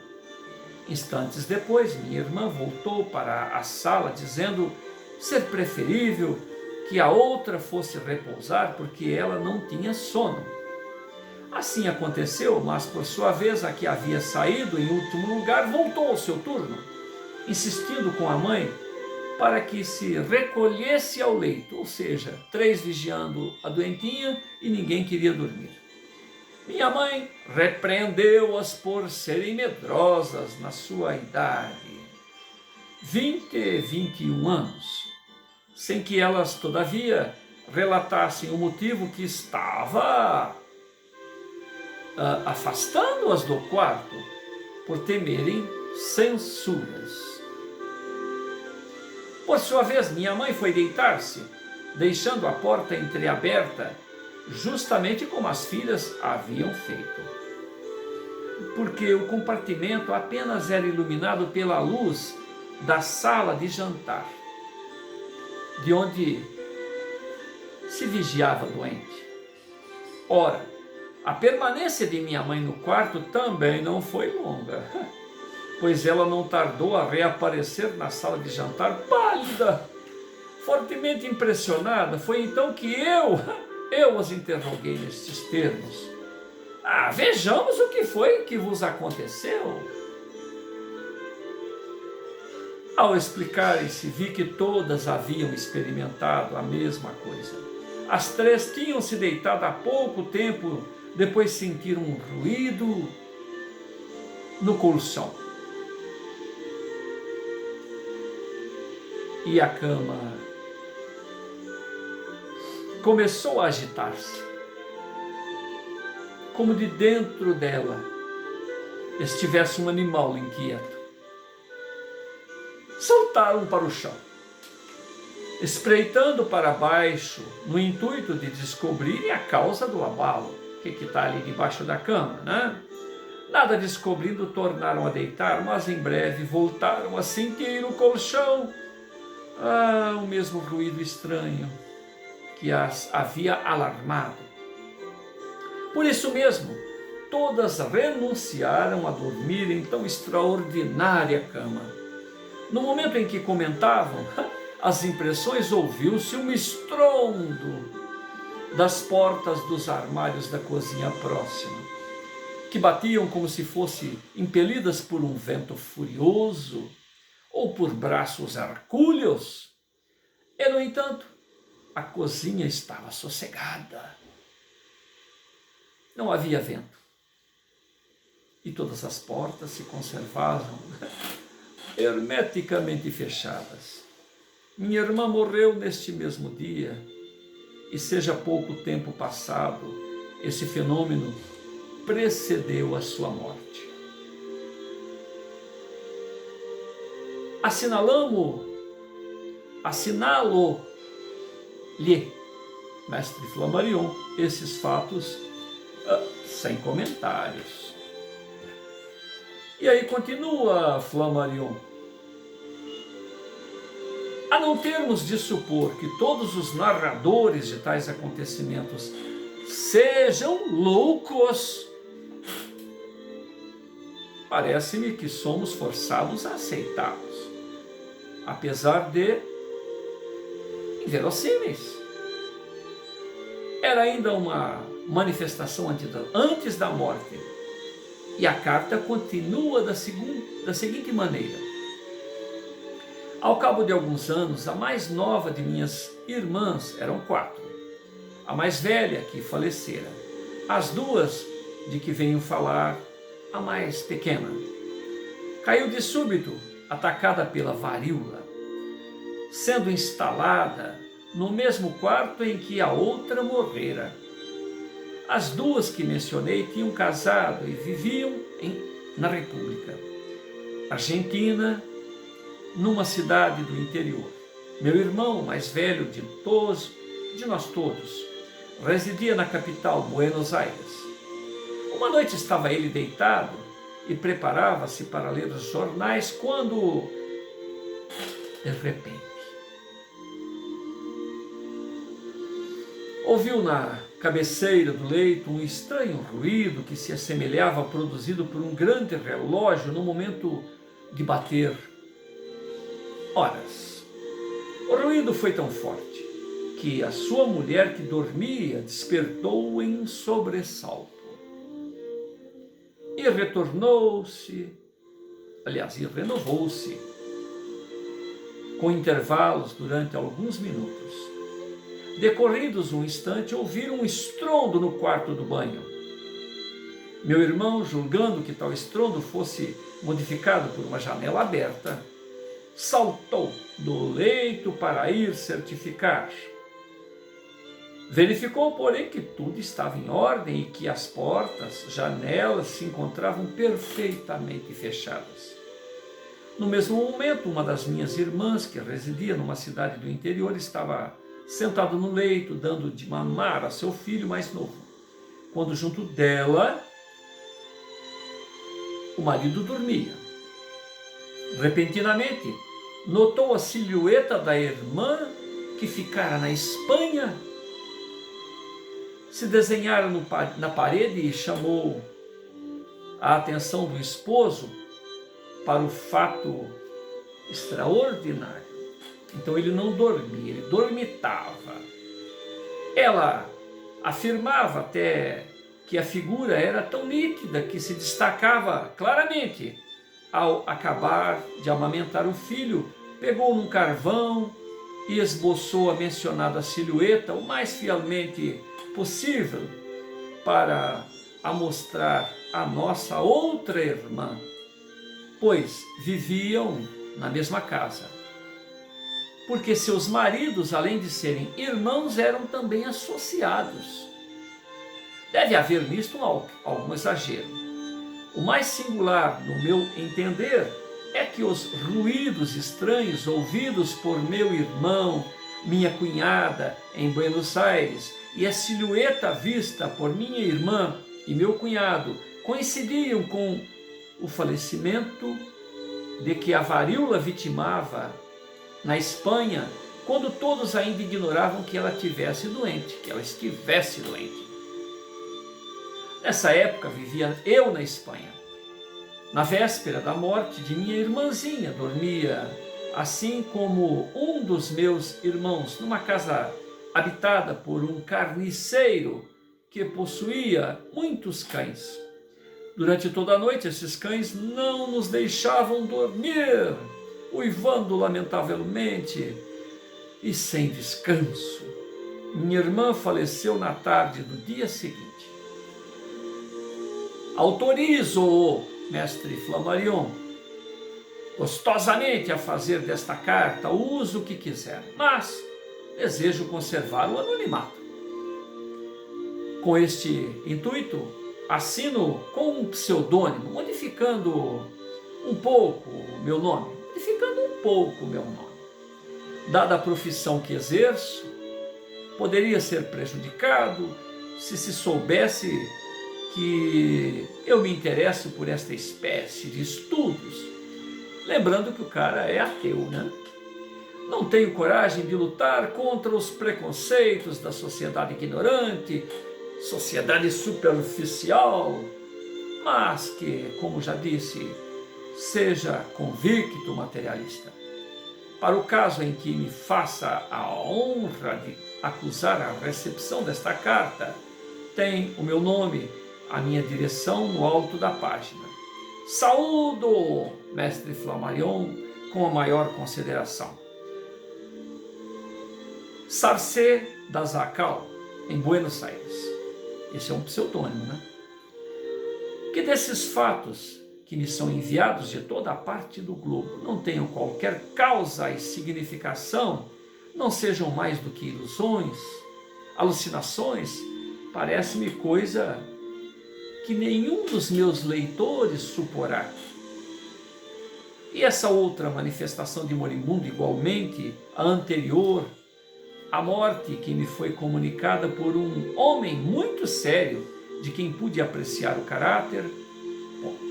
Instantes depois, minha irmã voltou para a sala, dizendo ser preferível que a outra fosse repousar, porque ela não tinha sono. Assim aconteceu, mas por sua vez a que havia saído em último lugar voltou ao seu turno, insistindo com a mãe para que se recolhesse ao leito, ou seja, 3 vigiando a doentinha e ninguém queria dormir. Minha mãe repreendeu-as por serem medrosas na sua idade, 20 e 21 anos, sem que elas, todavia, relatassem o motivo que estava afastando-as do quarto, por temerem censuras. Por sua vez, minha mãe foi deitar-se, deixando a porta entreaberta, justamente como as filhas haviam feito. Porque o compartimento apenas era iluminado pela luz da sala de jantar, de onde se vigiava doente. Ora, a permanência de minha mãe no quarto também não foi longa, pois ela não tardou a reaparecer na sala de jantar pálida, fortemente impressionada. Foi então que eu as interroguei nestes termos. Vejamos o que foi que vos aconteceu. Ao explicarem-se, vi que todas haviam experimentado a mesma coisa. As 3 tinham se deitado há pouco tempo, depois sentiram um ruído no colchão. E a cama começou a agitar-se, como de dentro dela estivesse um animal inquieto. Saltaram para o chão, espreitando para baixo, no intuito de descobrirem a causa do abalo, que está ali debaixo da cama, né? Nada descobrindo, tornaram a deitar, mas em breve voltaram a sentir o colchão. O mesmo ruído estranho que as havia alarmado. Por isso mesmo, todas renunciaram a dormir em tão extraordinária cama. No momento em que comentavam as impressões, ouviu-se um estrondo das portas dos armários da cozinha próxima, que batiam como se fossem impelidas por um vento furioso ou por braços hercúleos. E, no entanto, a cozinha estava sossegada. Não havia vento. E todas as portas se conservavam hermeticamente fechadas. Minha irmã morreu neste mesmo dia, e seja pouco tempo passado, esse fenômeno precedeu a sua morte. Assinalo-lhe, mestre Flammarion, esses fatos sem comentários. E aí continua Flammarion. A não termos de supor que todos os narradores de tais acontecimentos sejam loucos, parece-me que somos forçados a aceitá-los, apesar de inverossímeis. Era ainda uma manifestação antes da morte. E a carta continua da seguinte maneira. Ao cabo de alguns anos, a mais nova de minhas irmãs, eram 4, a mais velha que falecera, as 2 de que venho falar, a mais pequena, caiu de súbito, atacada pela varíola, sendo instalada no mesmo quarto em que a outra morrera. As duas que mencionei tinham casado e viviam na República Argentina, numa cidade do interior. Meu irmão, mais velho de nós todos, residia na capital, Buenos Aires. Uma noite estava ele deitado e preparava-se para ler os jornais quando, de repente, ouviu na cabeceira do leito um estranho ruído que se assemelhava ao produzido por um grande relógio no momento de bater horas. O ruído foi tão forte que a sua mulher que dormia despertou em sobressalto. E renovou-se, com intervalos durante alguns minutos. Decorridos um instante, ouviram um estrondo no quarto do banho. Meu irmão, julgando que tal estrondo fosse modificado por uma janela aberta, saltou do leito para ir certificar. Verificou, porém, que tudo estava em ordem e que as portas, janelas se encontravam perfeitamente fechadas. No mesmo momento, uma das minhas irmãs, que residia numa cidade do interior, estava sentado no leito, dando de mamar a seu filho mais novo, quando junto dela o marido dormia. Repentinamente, notou a silhueta da irmã que ficara na Espanha, se desenhara na parede e chamou a atenção do esposo para o fato extraordinário. Então ele não dormia, ele dormitava. Ela afirmava até que a figura era tão nítida que se destacava claramente. Ao acabar de amamentar o filho, pegou num carvão e esboçou a mencionada silhueta o mais fielmente possível para a mostrar a nossa outra irmã, pois viviam na mesma casa. Porque seus maridos, além de serem irmãos, eram também associados. Deve haver nisto algum exagero. O mais singular, no meu entender, é que os ruídos estranhos ouvidos por meu irmão, minha cunhada em Buenos Aires e a silhueta vista por minha irmã e meu cunhado coincidiam com o falecimento de que a varíola vitimava na Espanha, quando todos ainda ignoravam que ela estivesse doente. Nessa época vivia eu na Espanha. Na véspera da morte de minha irmãzinha, dormia, assim como um dos meus irmãos, numa casa habitada por um carniceiro que possuía muitos cães. Durante toda a noite, esses cães não nos deixavam dormir, uivando lamentavelmente e sem descanso. Minha irmã faleceu na tarde do dia seguinte. Autorizo-o, mestre Flammarion, gostosamente a fazer desta carta o uso que quiser, mas desejo conservar o anonimato. Com este intuito, assino com um pseudônimo, modificando um pouco o meu nome. Dada a profissão que exerço, poderia ser prejudicado se soubesse que eu me interesso por esta espécie de estudos. Lembrando que o cara é ateu, né? Não tenho coragem de lutar contra os preconceitos da sociedade ignorante, sociedade superficial, mas que, como já disse, seja convicto materialista. Para o caso em que me faça a honra de acusar a recepção desta carta, tem o meu nome, a minha direção no alto da página. Saúdo, mestre Flammarion, com a maior consideração. Sarcé Dazacal, em Buenos Aires. Esse é um pseudônimo, né? Que desses fatos que me são enviados de toda a parte do globo não tenham qualquer causa e significação, não sejam mais do que ilusões, alucinações, parece-me coisa que nenhum dos meus leitores suporá. E essa outra manifestação de moribundo, igualmente a anterior, a morte que me foi comunicada por um homem muito sério, de quem pude apreciar o caráter,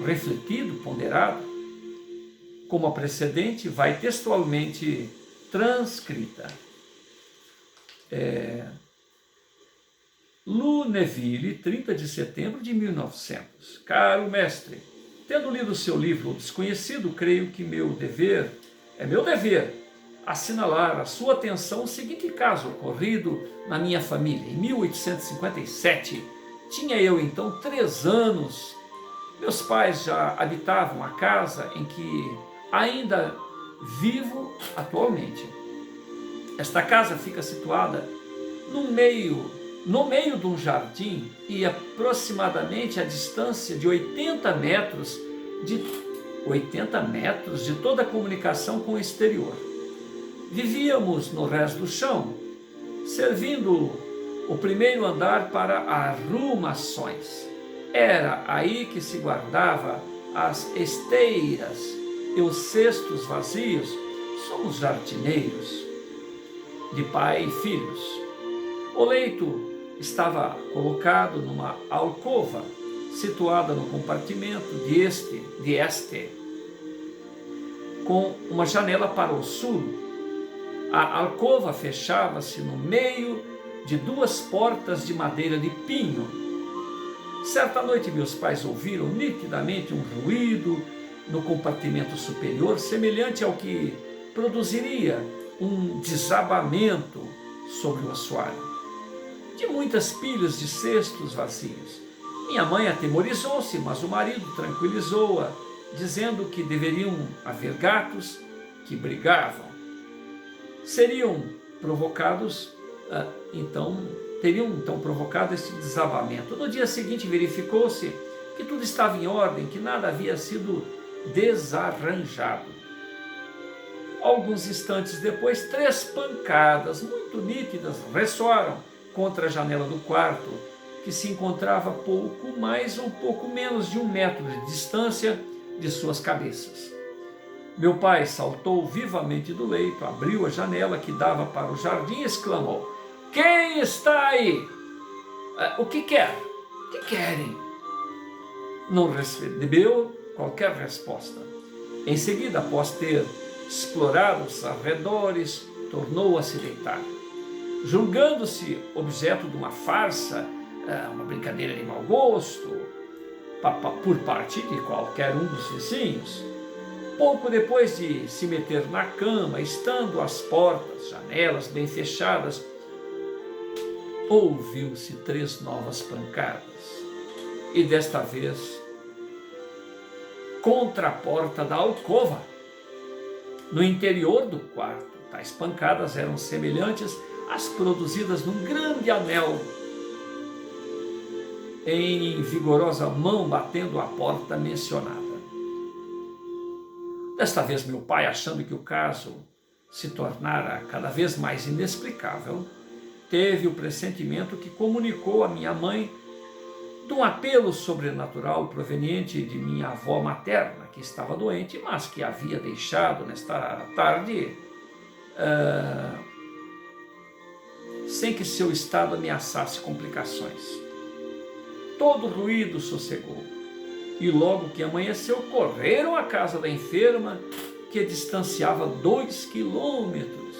refletido, ponderado, como a precedente, vai textualmente transcrita. Luneville, 30 de setembro de 1900. Caro mestre, tendo lido seu livro O Desconhecido, creio que meu dever, assinalar a sua atenção o seguinte caso ocorrido na minha família. Em 1857, tinha eu então 3 anos. Meus pais já habitavam a casa em que ainda vivo atualmente. Esta casa fica situada no meio de um jardim e aproximadamente a distância de 80 metros de toda a comunicação com o exterior. Vivíamos no resto do chão, servindo o primeiro andar para arrumações. Era aí que se guardava as esteiras e os cestos vazios. Somos jardineiros, de pai e filhos. O leito estava colocado numa alcova, situada no compartimento de este, com uma janela para o sul. A alcova fechava-se no meio de 2 portas de madeira de pinho. Certa noite meus pais ouviram nitidamente um ruído no compartimento superior, semelhante ao que produziria um desabamento sobre o assoalho de muitas pilhas de cestos vazios. Minha mãe atemorizou-se, mas o marido tranquilizou-a, dizendo que deveriam haver gatos que brigavam. Teriam então provocado esse desabamento. No dia seguinte verificou-se que tudo estava em ordem, que nada havia sido desarranjado. Alguns instantes depois, 3 pancadas muito nítidas ressoaram contra a janela do quarto, que se encontrava pouco mais ou pouco menos de 1 metro de distância de suas cabeças. Meu pai saltou vivamente do leito, abriu a janela que dava para o jardim e exclamou: "Quem está aí? O que quer? O que querem?" Não recebeu qualquer resposta. Em seguida, após ter explorado os arredores, tornou a se deitar. Julgando-se objeto de uma farsa, uma brincadeira de mau gosto, por parte de qualquer um dos vizinhos, pouco depois de se meter na cama, estando as portas, janelas bem fechadas, ouviu-se 3 novas pancadas, e desta vez contra a porta da alcova, no interior do quarto. Tais pancadas eram semelhantes às produzidas num grande anel, em vigorosa mão batendo a porta mencionada. Desta vez meu pai, achando que o caso se tornara cada vez mais inexplicável, teve o pressentimento que comunicou à minha mãe de um apelo sobrenatural proveniente de minha avó materna, que estava doente, mas que havia deixado nesta tarde sem que seu estado ameaçasse complicações. Todo o ruído sossegou, e logo que amanheceu, correram à casa da enferma, que distanciava 2 quilômetros.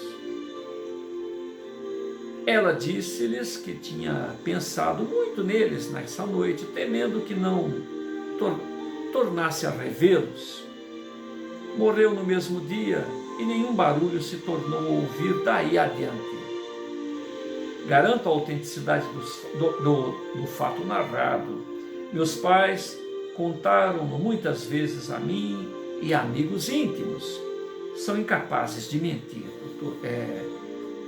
Ela disse-lhes que tinha pensado muito neles nessa noite, temendo que não tornasse a revê-los. Morreu no mesmo dia e nenhum barulho se tornou a ouvir daí adiante. Garanto a autenticidade do fato narrado. Meus pais contaram-no muitas vezes a mim e a amigos íntimos. São incapazes de mentir,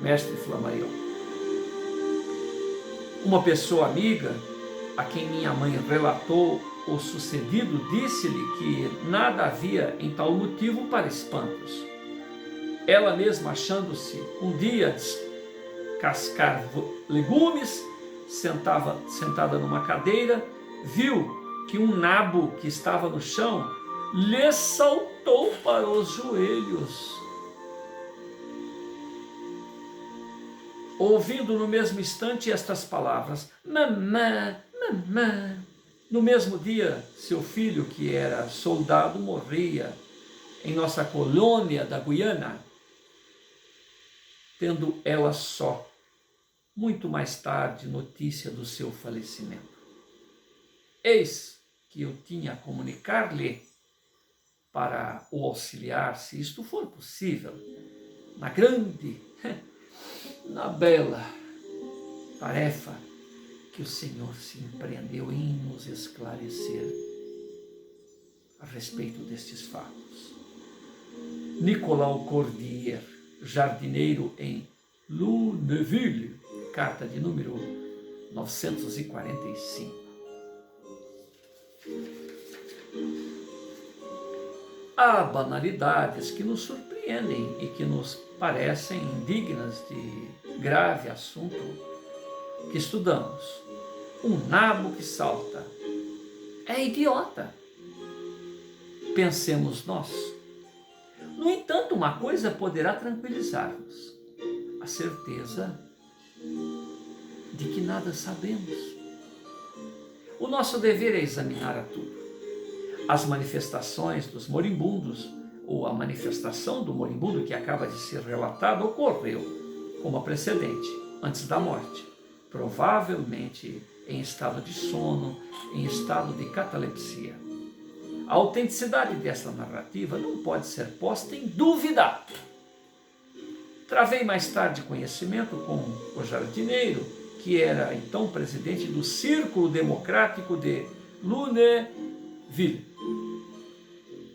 mestre Flammarion. Uma pessoa amiga, a quem minha mãe relatou o sucedido, disse-lhe que nada havia em tal motivo para espantos. Ela mesma, achando-se um dia descascar legumes, sentada numa cadeira, viu que um nabo que estava no chão lhe saltou para os joelhos. Ouvindo no mesmo instante estas palavras: mamã, mamã. No mesmo dia, seu filho, que era soldado, morria em nossa colônia da Guiana, tendo ela só, muito mais tarde, notícia do seu falecimento. Eis que eu tinha a comunicar-lhe para o auxiliar, se isto for possível, na grande, na bela tarefa que o Senhor se empreendeu em nos esclarecer a respeito destes fatos. Nicolau Cordier, jardineiro em Lunéville, carta de número 945. Há banalidades que nos surpreendem e que nos parecem indignas de grave assunto que estudamos. Um nabo que salta é idiota, pensemos nós. No entanto, uma coisa poderá tranquilizar-nos: a certeza de que nada sabemos. O nosso dever é examinar a tudo. As manifestações dos moribundos, ou a manifestação do moribundo que acaba de ser relatado, ocorreu como a precedente, antes da morte, provavelmente em estado de sono, em estado de catalepsia. A autenticidade dessa narrativa não pode ser posta em dúvida. Travei mais tarde conhecimento com o jardineiro, que era então presidente do Círculo Democrático de Lunéville,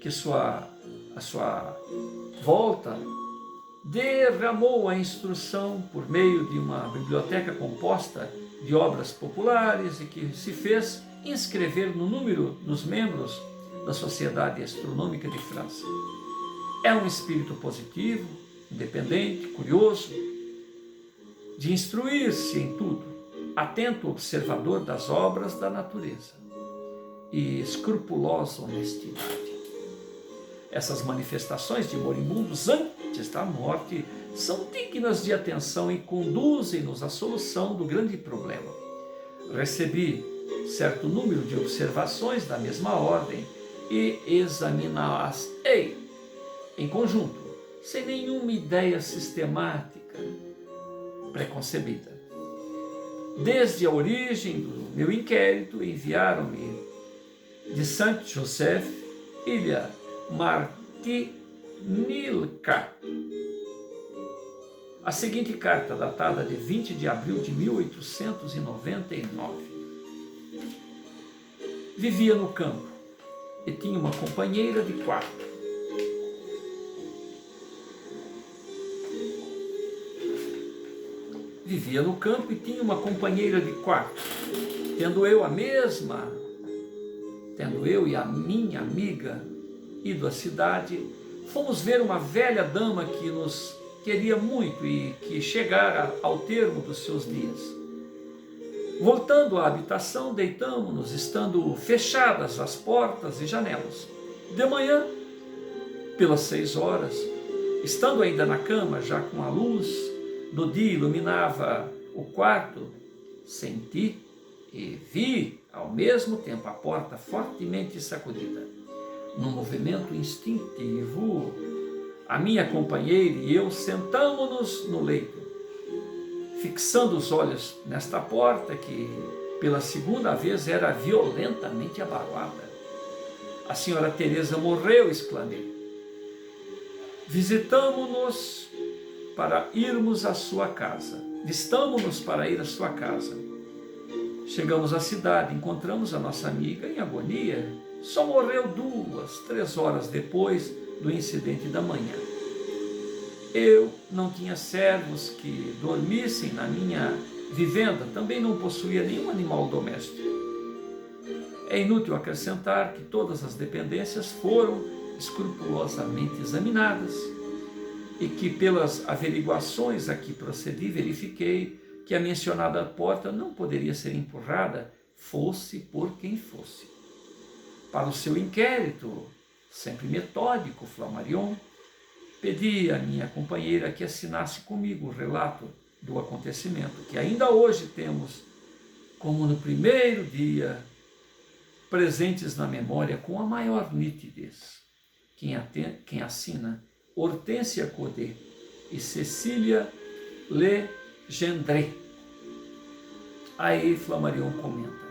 que a sua volta derramou a instrução por meio de uma biblioteca composta de obras populares e que se fez inscrever no número dos membros da Sociedade Astronômica de França. É um espírito positivo, independente, curioso, de instruir-se em tudo, atento observador das obras da natureza e escrupulosa honestidade. Essas manifestações de moribundos antes da morte são dignas de atenção e conduzem-nos à solução do grande problema. Recebi certo número de observações da mesma ordem e examiná-las-ei em conjunto, sem nenhuma ideia sistemática preconcebida. Desde a origem do meu inquérito, enviaram-me de Saint-Joseph, ilha Martinica, a seguinte carta, datada de 20 de abril de 1899. Vivia no campo e tinha uma companheira de quarto. Vivia no campo e tinha uma companheira de quarto. Tendo eu e a minha amiga ido à cidade, fomos ver uma velha dama que nos queria muito e que chegara ao termo dos seus dias. Voltando à habitação, deitamo-nos, estando fechadas as portas e janelas. De manhã, pelas 6 horas, estando ainda na cama, já com a luz do dia iluminava o quarto, senti e vi ao mesmo tempo a porta fortemente sacudida. Num movimento instintivo, a minha companheira e eu sentamo-nos no leito, fixando os olhos nesta porta que, pela segunda vez, era violentamente abalada. A senhora Teresa morreu, exclamei. Visitamo-nos para irmos à sua casa. Vistamo-nos para ir à sua casa. Chegamos à cidade, encontramos a nossa amiga em agonia. Só morreu 2, 3 horas depois do incidente da manhã. Eu não tinha servos que dormissem na minha vivenda, também não possuía nenhum animal doméstico. É inútil acrescentar que todas as dependências foram escrupulosamente examinadas e que, pelas averiguações a que procedi, verifiquei que a mencionada porta não poderia ser empurrada, fosse por quem fosse. Para o seu inquérito, sempre metódico, Flammarion, pedi à minha companheira que assinasse comigo o relato do acontecimento, que ainda hoje temos, como no primeiro dia, presentes na memória com a maior nitidez. Quem assina, Hortência Codet e Cecília Legendre. Aí Flammarion comenta: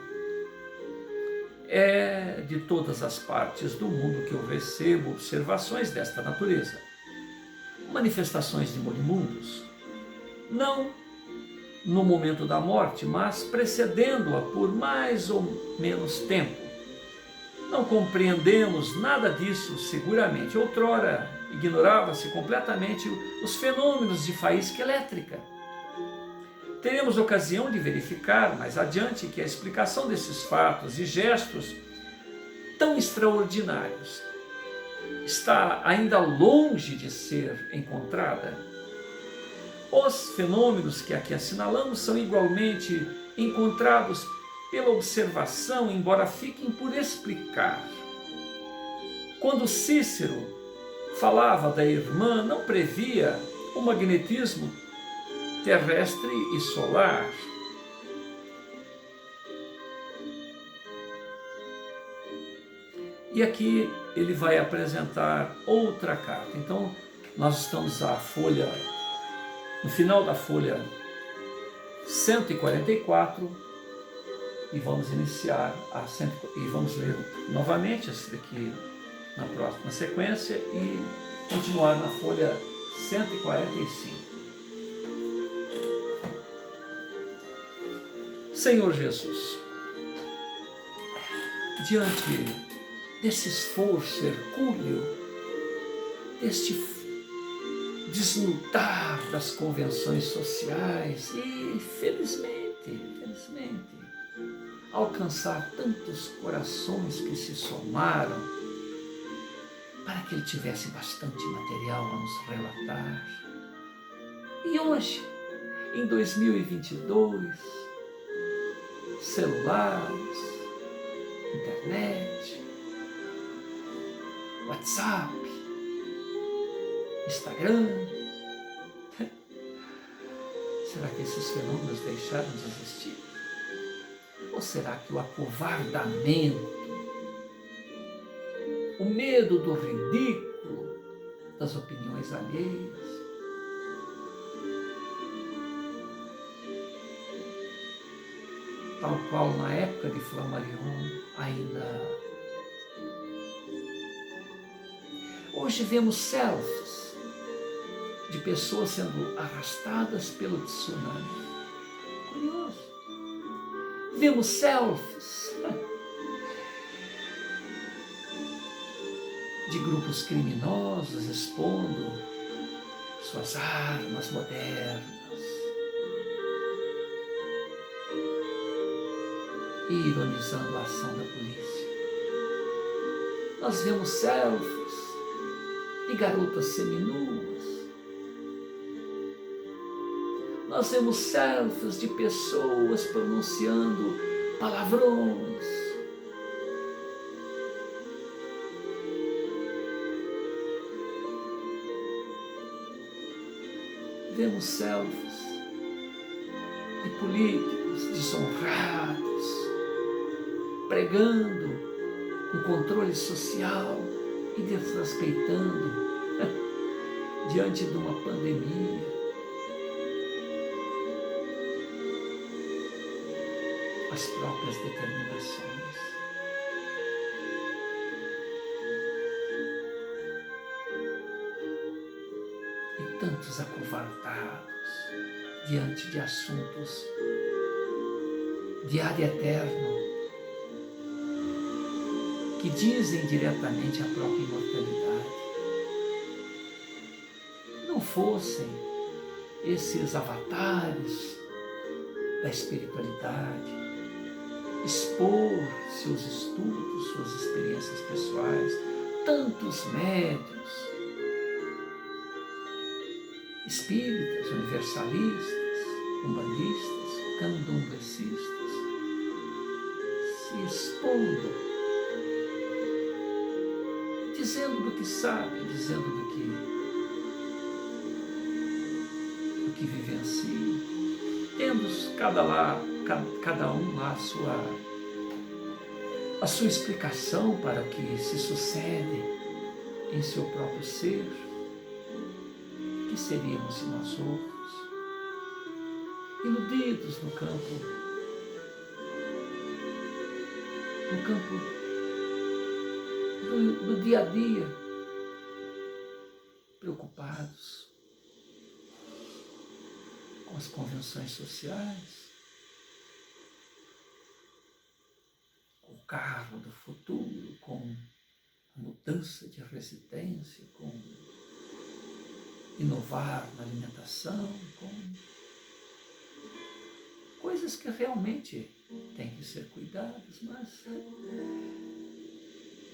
é de todas as partes do mundo que eu recebo observações desta natureza. Manifestações de moribundos, não no momento da morte, mas precedendo-a por mais ou menos tempo. Não compreendemos nada disso seguramente. Outrora ignorava-se completamente os fenômenos de faísca elétrica. Teremos ocasião de verificar mais adiante que a explicação desses fatos e gestos tão extraordinários está ainda longe de ser encontrada. Os fenômenos que aqui assinalamos são igualmente encontrados pela observação, embora fiquem por explicar. Quando Cícero falava da irmã, não previa o magnetismo terrestre e solar. E aqui ele vai apresentar outra carta. Então, nós estamos no final da folha 144 e vamos iniciar e vamos ler novamente esse daqui na próxima sequência e continuar na folha 145. Senhor Jesus, diante desse esforço hercúleo, deste desnudar das convenções sociais e, felizmente, alcançar tantos corações que se somaram para que ele tivesse bastante material a nos relatar. E hoje, em 2022, celulares, internet, WhatsApp, Instagram. Será que esses fenômenos deixaram de existir? Ou será que o acovardamento, o medo do ridículo, das opiniões alheias, tal qual na época de Flammarion ainda. Hoje vemos selfies de pessoas sendo arrastadas pelo tsunami. Curioso. Vemos selfies de grupos criminosos expondo suas armas modernas e ironizando a ação da polícia. Nós vemos selfies de garotas seminuas. Nós vemos selfies de pessoas pronunciando palavrões. Vemos selfies de políticos desonrados, pregando um controle social e desrespeitando diante de uma pandemia as próprias determinações. E tantos acovardados diante de assuntos de ad eterno que dizem diretamente a própria imortalidade. Não fossem esses avatares da espiritualidade, expor seus estudos, suas experiências pessoais, tantos médiuns, espíritas, universalistas, umbandistas, candombecistas, se expondo, dizendo do que sabem, dizendo do que vivenciam, tendo cada um lá a sua explicação para o que se sucede em seu próprio ser. Que seríamos se nós outros, iludidos no campo do dia a dia, preocupados com as convenções sociais, com o carro do futuro, com a mudança de residência, com inovar na alimentação, com coisas que realmente têm que ser cuidadas, mas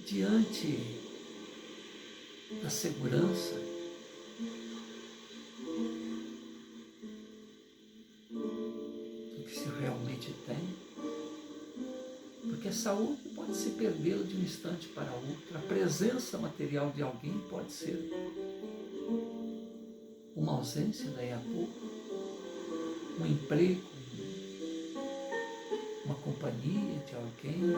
diante da segurança do que se realmente tem, porque a saúde pode se perder de um instante para outro, a presença material de alguém pode ser uma ausência daí a pouco, um emprego, uma companhia de alguém,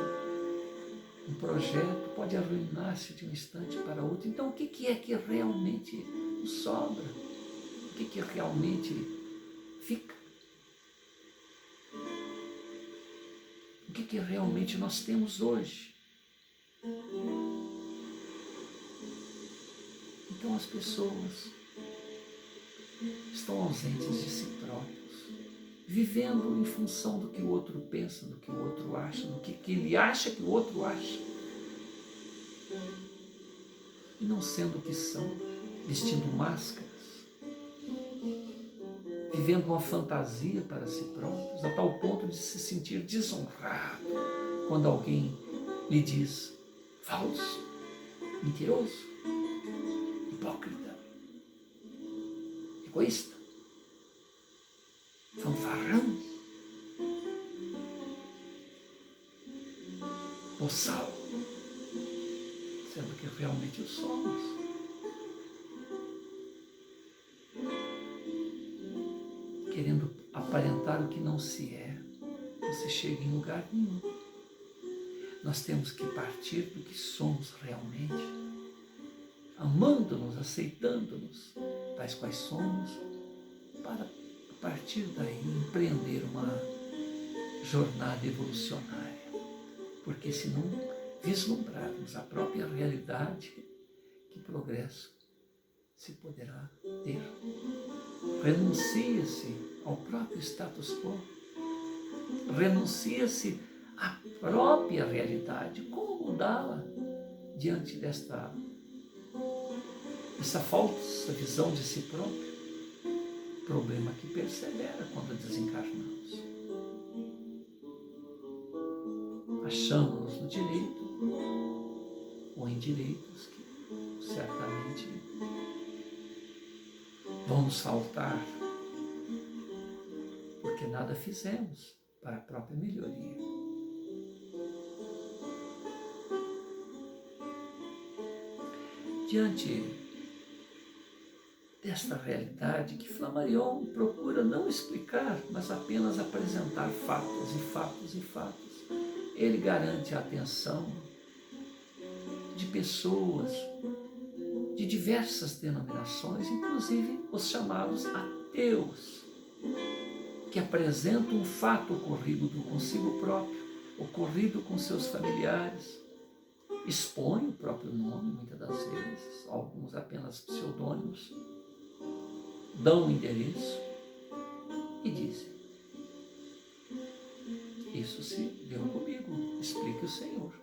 um projeto pode arruinar-se de um instante para outro. Então, o que é que realmente nos sobra? O que realmente fica? O que realmente nós temos hoje? Então, as pessoas estão ausentes de si próprios, vivendo em função do que o outro pensa, do que o outro acha, do que ele acha que o outro acha, e não sendo o que são, vestindo máscaras, vivendo uma fantasia para si próprios, a tal ponto de se sentir desonrado quando alguém lhe diz falso, mentiroso, hipócrita, egoísta, fanfarrão, boçal, sendo que realmente o somos. Querendo aparentar o que não se é, não se chega em lugar nenhum. Nós temos que partir do que somos realmente, amando-nos, aceitando-nos, tais quais somos, para a partir daí empreender uma jornada evolucionária. Porque se não vislumbrarmos a própria realidade, que progresso se poderá ter? Renuncia-se ao próprio status quo, renuncia-se à própria realidade. Como mudá-la diante dessa falsa visão de si próprio? Problema que persevera quando desencarnamos. Achamos-nos no direito ou em direitos que certamente vão nos faltar, porque nada fizemos para a própria melhoria. Diante desta realidade que Flammarion procura não explicar, mas apenas apresentar fatos e fatos e fatos, ele garante a atenção de pessoas de diversas denominações, inclusive os chamados ateus, que apresentam um fato ocorrido consigo próprio, ocorrido com seus familiares, expõem o próprio nome, muitas das vezes, alguns apenas pseudônimos, dão um endereço e dizem: isso se deu comigo, explique o Senhor.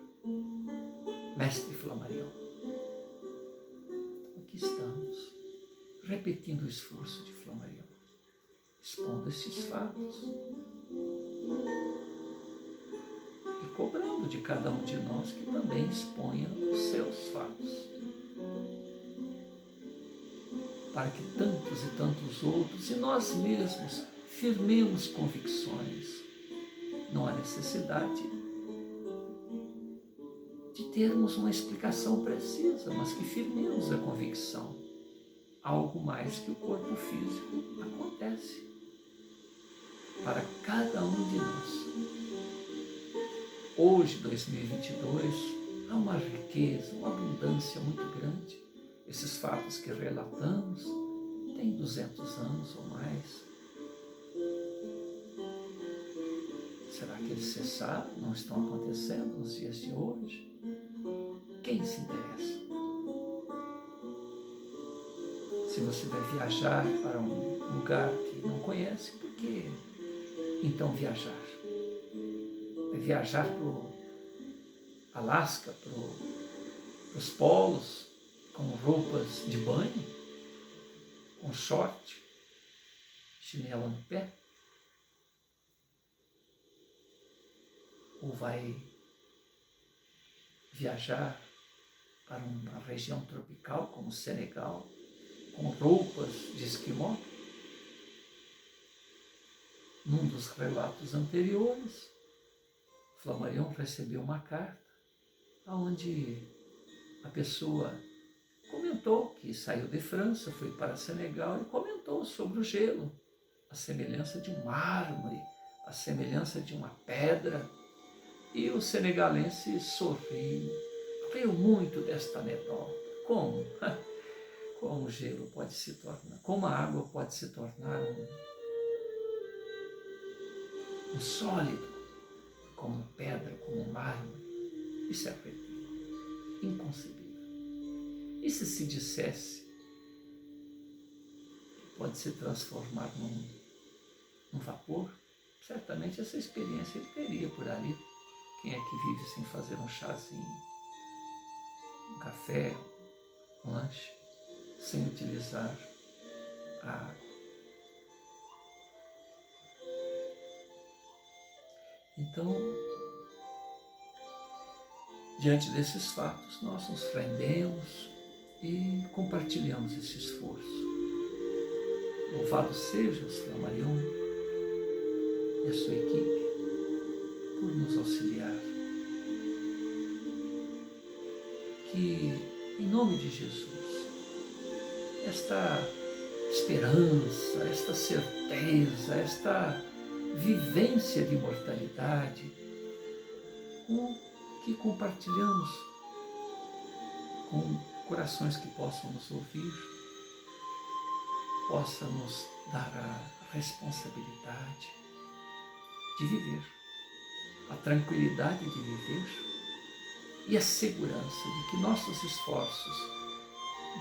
Mestre Flammarion, aqui estamos, repetindo o esforço de Flammarion, expondo estes fatos. cobrando de cada um de nós que também exponha os seus fatos, para que tantos e tantos outros e nós mesmos firmemos convicções. Não há necessidade de termos uma explicação precisa, mas que firmemos a convicção. Algo mais que o corpo físico acontece para cada um de nós. Hoje, 2022, há uma riqueza, uma abundância muito grande. Esses fatos que relatamos têm 200 anos ou mais. Será que eles cessaram? Não estão acontecendo nos dias de hoje? Quem se interessa? Se você vai viajar para um lugar que não conhece, por que então viajar? Vai viajar para o Alasca, para os polos, com roupas de banho, com short, chinelo no pé? Ou vai viajar para uma região tropical como o Senegal, com roupas de esquimó? Num dos relatos anteriores, Flammarion recebeu uma carta onde a pessoa comentou que saiu de França, foi para Senegal e comentou sobre o gelo, a semelhança de um mármore, a semelhança de uma pedra. E o senegalense sorriu, riu muito desta anedota. Como? Como o gelo pode se tornar, como a água pode se tornar um sólido, como pedra, como mármore. Isso é inconcebível. E se dissesse que pode se transformar num vapor? Certamente essa experiência ele teria por ali. Quem é que vive sem fazer um chazinho, um café, um lanche, sem utilizar a água? Então, diante desses fatos, nós nos rendemos e compartilhamos esse esforço. Louvado seja o Flammarion e a sua equipe por nos auxiliar. Que, em nome de Jesus, esta esperança, esta certeza, esta vivência de imortalidade, que compartilhamos com corações que possam nos ouvir, possa nos dar a responsabilidade de viver, a tranquilidade de viver e a segurança de que nossos esforços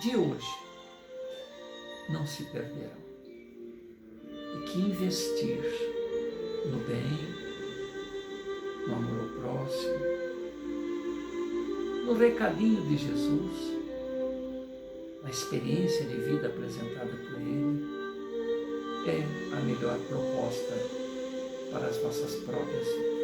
de hoje não se perderão e que investir no bem, no amor ao próximo, no recadinho de Jesus, na experiência de vida apresentada por Ele, é a melhor proposta para as nossas próprias vidas.